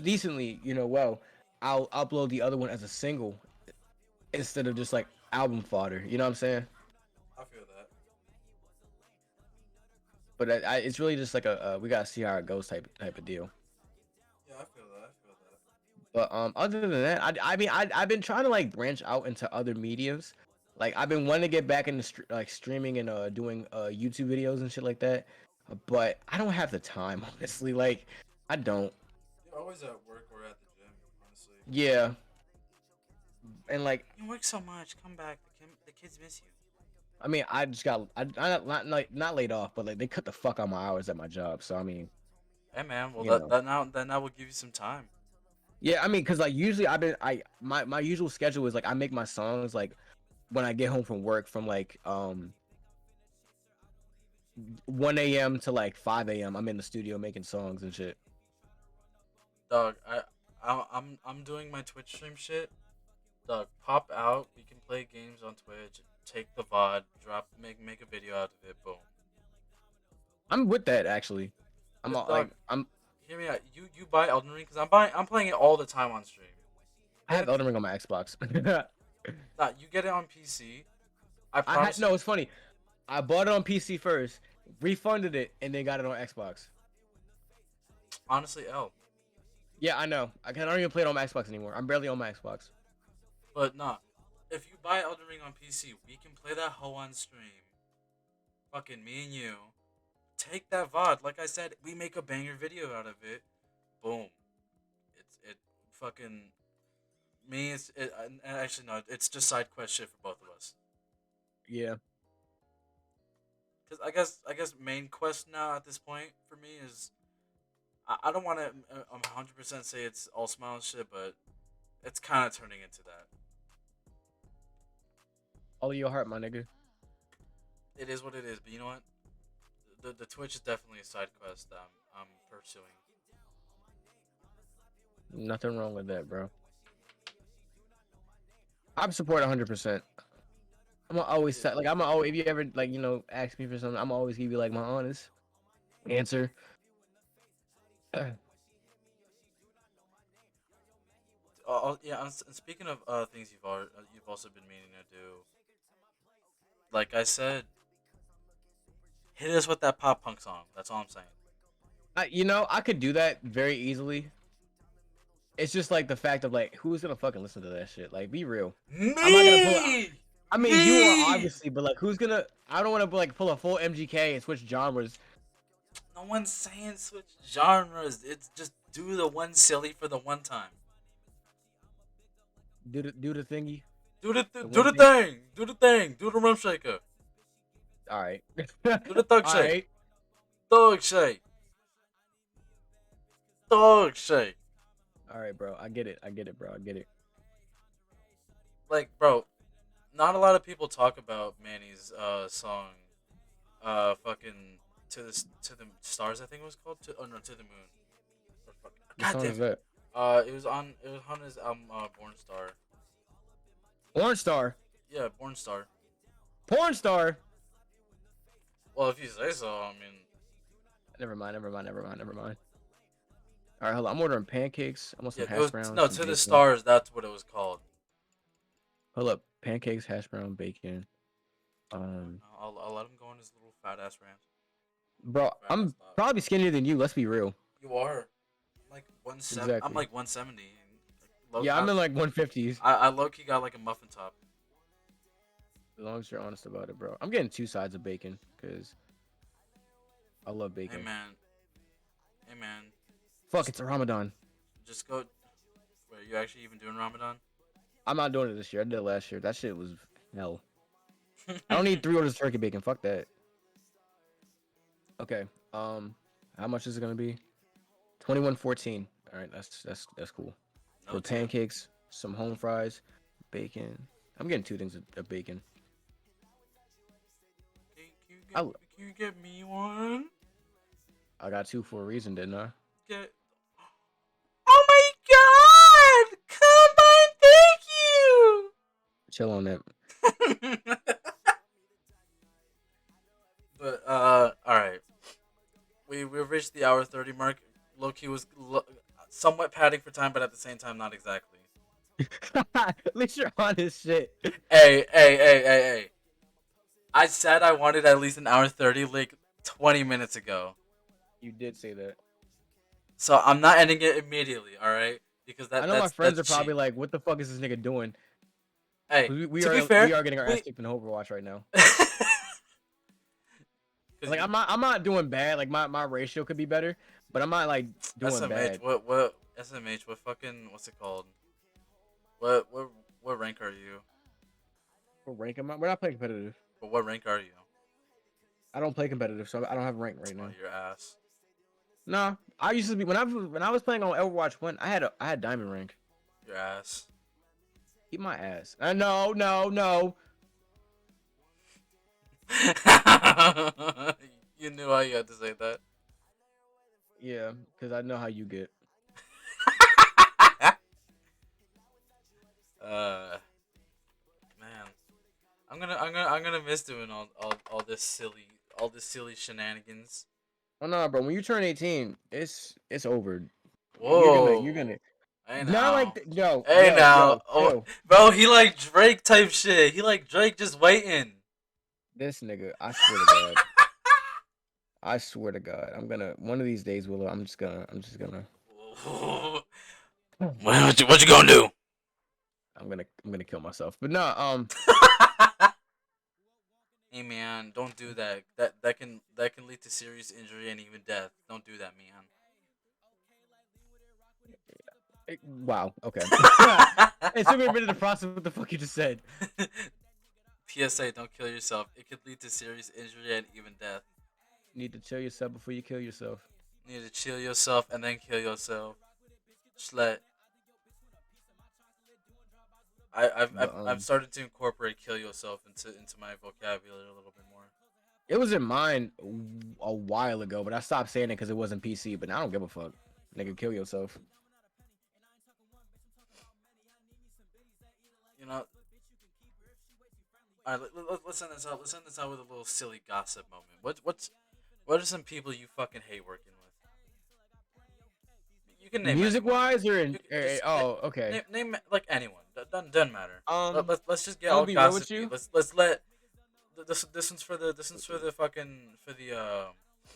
decently, well, I'll upload the other one as a single instead of just like album fodder. You know what I'm saying? I feel that. But it's really just like a we gotta see how it goes type of deal. Yeah, I feel that. I feel that. But other than that, I mean, I've been trying to like branch out into other mediums. Like I've been wanting to get back into like streaming and doing YouTube videos and shit like that. But I don't have the time, honestly. Like I don't. You're always at work or at the gym, honestly. Yeah, and like You work so much. Come back. The kids miss you. I mean, I just got not laid off, but like they cut the fuck out my hours at my job. So I mean, Hey man, well you know. that now will give you some time. Yeah, I mean, cause like usually I've been my usual schedule is like I make my songs like when I get home from work from like 1 a.m. to like 5 a.m. I'm in the studio making songs and shit. Dog, I'm doing my Twitch stream shit. Dog, pop out. We can play games on Twitch. Take the VOD, make a video out of it. Boom. I'm with that actually. I'm Cause all, dog, like I'm hear me out. You buy Elden Ring because I'm playing it all the time on stream. I Get have it? Elden Ring on my Xbox. Nah, you get it on PC. I I had promise no. you. It's funny. I bought it on PC first, refunded it, and then got it on Xbox. Honestly, L. Yeah, I know. I don't even play it on my Xbox anymore. I'm barely on my Xbox. But nah, if you buy Elden Ring on PC, we can play that hoe on stream. Fucking me and you. Take that VOD. Like I said, we make a banger video out of it. Boom. It fucking me. It's it. And actually, no. It's just side quest shit for both of us. Yeah. Cause I guess main quest now at this point for me is I don't want to 100% say it's all smile and shit, but it's kind of turning into that. All of your heart, my nigga. It is what it is. But you know what? The Twitch is definitely a side quest that I'm pursuing. Nothing wrong with that, bro. I'm support 100%. I'm gonna always Yeah. say, like I'm gonna always if you ever like ask me for something, I'm gonna always give you like my honest answer. Yeah. And speaking of things you've also been meaning to do, like I said, hit us with that pop punk song. That's all I'm saying. I could do that very easily. It's just like the fact of like who's gonna fucking listen to that shit? Like, be real. I'm not gonna pull. Me, I mean, you are me. obviously, but like, who's gonna? I don't want to like pull a full MGK and switch genres No one's saying switch genres. It's just do the one silly for the one time. Do the thingy. The Do one the thing. thing. Do the thing. Do the rum shaker. All right. Do the thug All shake. right. Thug shake. Thug shake. All right, bro. I get it. I get it, bro. I get it. Like, bro, not a lot of people talk about Manny's song, fucking to the stars. I think it was called. Oh no, to the moon. What God song damn is it. that? It was on his album Born Star. Porn star. Yeah, Born Star. Porn star. Well, if you say so, I mean, Never mind. Never mind. Never mind. Never mind. All right, hold on. I'm ordering pancakes. I want some yeah, hash browns, no, some to the bacon. stars. That's what it was called. Hold up. Pancakes, hash brown, bacon. No, Um, no, I'll let him go on his little fat ass rant. bro, Fat ass I'm dog. probably skinnier than you. Let's be real. You are. I'm like 170. I'm Exactly. like 170. Low, Yeah, I'm in like 150s. I low key got like a muffin top. As long as you're honest about it, bro. I'm getting two sides of bacon because I love Hey bacon. man, hey man, Fuck, just it's a Ramadan. just go. Wait, are you actually even doing Ramadan? I'm not doing it this year. I did it last year. That shit was hell. I don't need 3 orders of turkey bacon. Fuck that. Okay. How much is it gonna be? 21.14. All right, that's cool. No So tip. pancakes, some home fries, bacon. I'm getting 2 things of bacon. I Can you get me one? I got 2 for a reason, didn't I? Get. Oh my god! Come on, Chill on that. thank you. But all right. We've reached the hour 30 mark. Loki was somewhat padding for time, but at the same time, not exactly. At least you're on this shit. Hey. I said I wanted at least an hour 30 like 20 minutes ago. You did say that. So I'm not ending it immediately, all right? Because I know my friends that's are probably cheap. like, "What the fuck is this nigga doing?" Hey, 'Cause we to be are we fair, are getting our ass we kicked in Overwatch right now. Cuz Like I'm not doing bad. Like my ratio could be better, but I'm not like doing SMH, bad. what SMH, what fucking what's it called? What what what rank are you? What rank am I? We're not playing competitive. But what rank are you? I don't play competitive, so I don't have rank right Oh, now. your ass. Nah, I used to be when I was playing on Overwatch 1. I had diamond rank. Your ass. Eat my ass. No, no, no. You knew how you had to say that. Yeah, because I know how you get. uh Man, I'm gonna miss doing all all this silly shenanigans. Oh no, bro. When you turn 18, it's over. You're gonna Whoa. Hey not now. like yo Hey yo now. yo Oh, chill. bro, he like Drake type shit. He like Drake just waiting. This nigga, I swear to God. I swear to God, I'm gonna one of these days, Willow. I'm just gonna. What you gonna do? I'm gonna kill myself. But no, Hey man, don't do that. That can lead to serious injury and even death. Don't do that, wow. Okay. It took me a minute to process what the fuck you just said. man. PSA: Don't kill yourself. It could lead to serious injury and even death. You need to chill yourself before you kill yourself. You need to chill yourself and then kill yourself. Just let. But I've started to incorporate kill yourself into my vocabulary a little bit more. it was in mine a while ago, but I stopped saying it because it wasn't PC. But now I don't give a fuck. Nigga, kill yourself. You know. All right, let's end this out. Let's end this out with a little silly gossip moment. What are some people you fucking hate working with? You can name Music anyone. wise or You in? can just Oh, okay. name like anyone. Doesn't matter. Let's just get I'm gonna all be real with gossipy. you. Let's let this one's for the fucking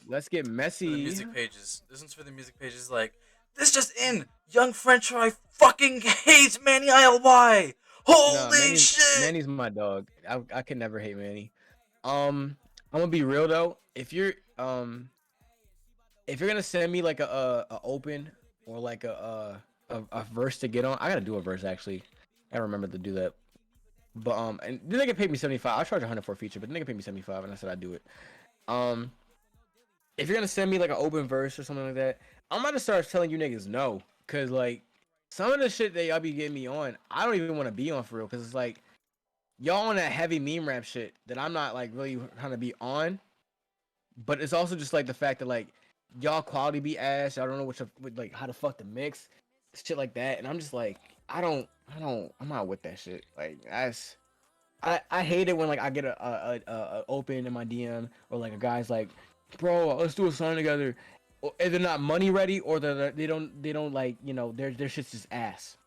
Let's get for the messy. music pages. This one's for the music pages. Like this just in, Yungfrenchfry fucking hates Manny ILY. Nah, Holy Manny's shit! Manny's my dog. I can never hate Manny. I'm gonna be real though. If you're if you're gonna send me like a open or like a verse to get on, I gotta do a verse actually. I remember to do that. But and the nigga paid me 75. I charge 100 for a feature, but the nigga paid me 75, and I said I'd do it. Um, if you're gonna send me like an open verse or something like that, I'm about to start telling you niggas no, cause like some of the shit that y'all be getting me on, I don't even want to be on for real, cause it's like y'all on that heavy meme rap shit that I'm not like really trying to be on. But it's also just like the fact that like y'all quality be ass. Y'all don't know like how to fuck the mix, shit like that. And I'm just like, I'm not with that shit. Like that's I hate it when like I get a open in my DM or like a guy's like, bro, let's do a song together. Or they're not money ready or they don't like their shit's just ass.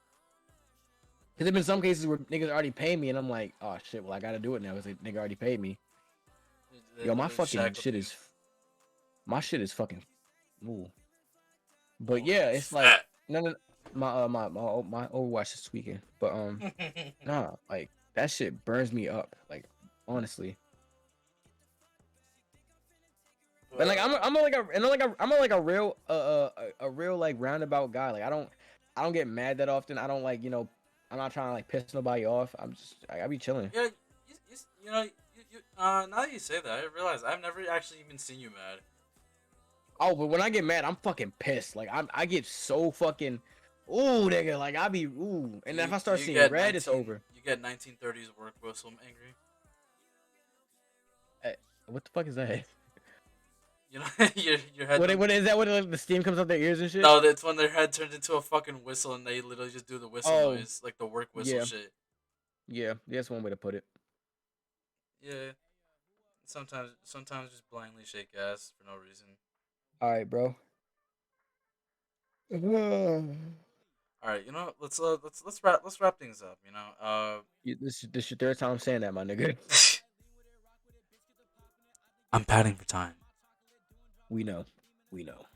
Cause there've been some cases where niggas already pay me and I'm like, oh shit, well I gotta do it now because nigga already paid me. They Yo, literally shackled you. my shit is fucking. Ooh. But Oh, yeah, it's it's like fat. no, my Overwatch is tweaking. But nah, like that shit burns me up. Like honestly, and like uh, I'm like a real a real like roundabout guy. Like I don't get mad that often. I don't like I'm not trying to like piss nobody off. I be chilling. yeah, you know, now that you say that, I realize I've never actually even seen you mad. Oh, but when I get mad, I'm fucking pissed. Like I get so fucking ooh nigga. Like I be ooh, and if I Do start you seeing get red, it's over. 1930s work whistle angry? Eh, what the fuck is that? You know, your head don't. What is that? What the steam comes out their ears and shit? No, that's when their head turns into a fucking whistle and they literally just do the whistle Oh, noise, like the work whistle yeah, shit. yeah. That's one way to put it. Yeah, sometimes just blindly shake ass for no reason. All right, bro. All right, let's wrap things up. This your third time saying that, my nigga. I'm padding for time. We know, we know.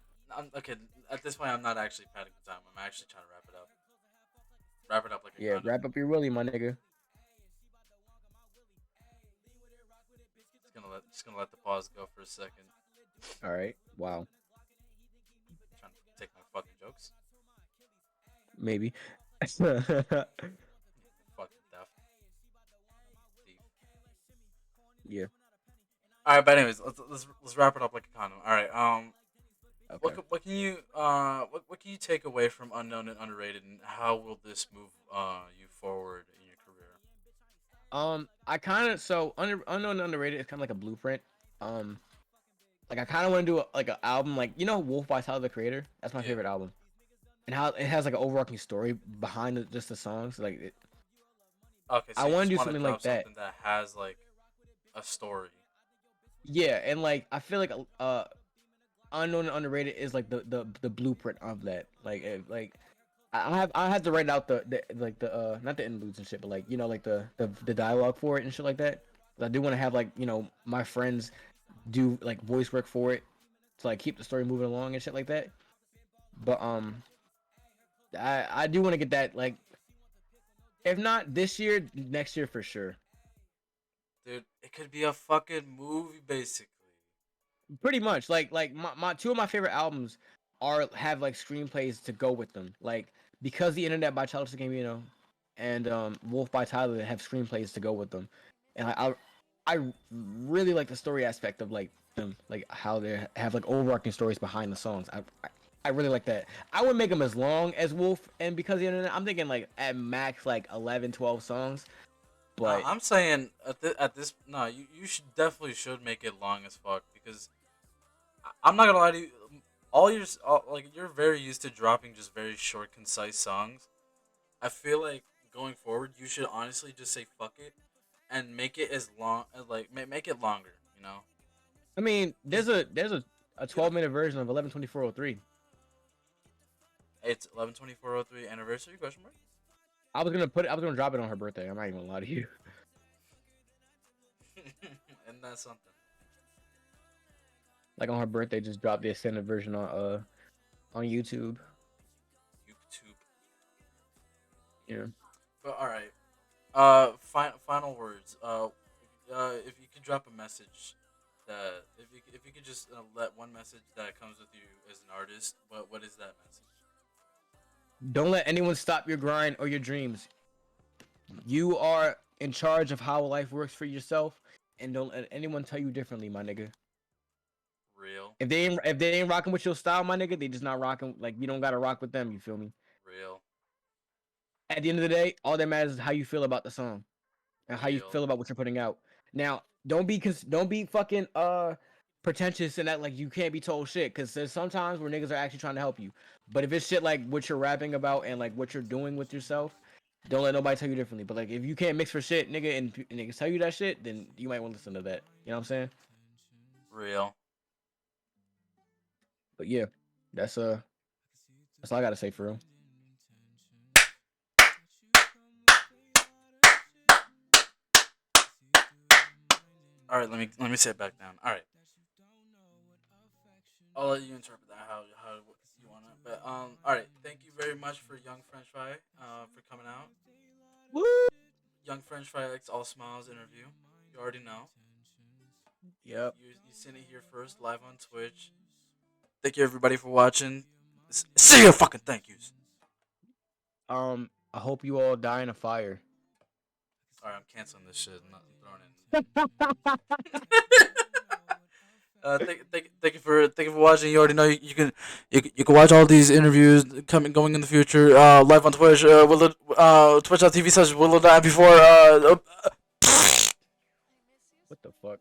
Okay, at this point, I'm not actually padding for time. I'm actually trying to wrap it up. Wrap it up like a Yeah, condom. wrap up your willy, my nigga. Just gonna let the pause go for a second. All right. Wow. Trying to take my fucking jokes. Maybe. Fucking deaf. Thief. Yeah. All right, but anyways, let's wrap it up like a condom. All right. Okay. What can you what can you take away from unknown and underrated, and how will this move you forward in your career? I kind of unknown and underrated is kind of like a blueprint. Um, like I kind of want to do like an album, like Wolf by Tyler the Creator. That's my Yeah. favorite album, and how it has like an overarching story behind just the songs. Okay, I so you want to just do want to something drop like that. something that has like a story. Yeah, and like I feel like unknown and underrated is like the blueprint of that. Like I have to write out the like the not the interludes and shit, but like like the dialogue for it and shit like that. But I do want to have like my friends do like voice work for it to like keep the story moving along and shit like that. But I do want to get that like if not this year, next year for sure. Dude, it could be a fucking movie basically. Pretty much like my two of my favorite albums are have like screenplays to go with them. Like because the Internet by Childish Gambino and Wolf by Tyler have screenplays to go with them, and I really like the story aspect of like them, like how they have like overarching stories behind the songs. I really like that. I would make them as long as Wolf and Because of the Internet. I'm thinking like at max like 11, 12 songs. No, But I'm saying at this no, you should definitely should make it long as fuck because I'm not gonna lie to you. Like you're very used to dropping just very short, concise songs. I feel like going forward, you should honestly just say fuck it and make it as long as make it longer. I mean, Cause there's a you know 12-minute version of 11/24/03. it's 11/24/03 anniversary question mark. I was gonna drop it on her birthday. I'm not even gonna lie to you. And that's something. Like on her birthday, just drop the extended version on YouTube. YouTube. Yeah. But all right. Final words. If you could drop a message That if you could just let one message that comes with you as an artist, what is that message? Don't let anyone stop your grind or your dreams. You are in charge of how life works for yourself, and don't let anyone tell you differently, my nigga. Real, If they ain't rocking with your style, my nigga, they just not rocking. Like you don't gotta rock with them. You feel me? real, At the end of the day, all that matters is how you feel about the song and how you real. feel about what you're putting out. Now, don't be fucking pretentious and that like you can't be told shit. Cause there's sometimes where niggas are actually trying to help you. But if it's shit like what you're rapping about and like what you're doing with yourself, don't let nobody tell you differently. But like if you can't mix for shit, nigga, and niggas tell you that shit, then you might want to listen to that. You know what I'm saying? Real. But yeah, that's that's all I gotta say for real. All right, let me sit back down. All right, I'll let you interpret that how you want it. But all right. Thank you very much for Young French Fry for coming out. Woo! Young French Fry likes all smiles interview. You already know. Yep. You seen it here first, live on Twitch. Thank you everybody for watching. See you fucking thank yous. I hope you all die in a fire. All right, I'm canceling this shit. I'm not throwing it. Thank you for watching. You already know you can watch all these interviews coming going in the future live on Twitch. Twitch.tv/Willow before What the fuck?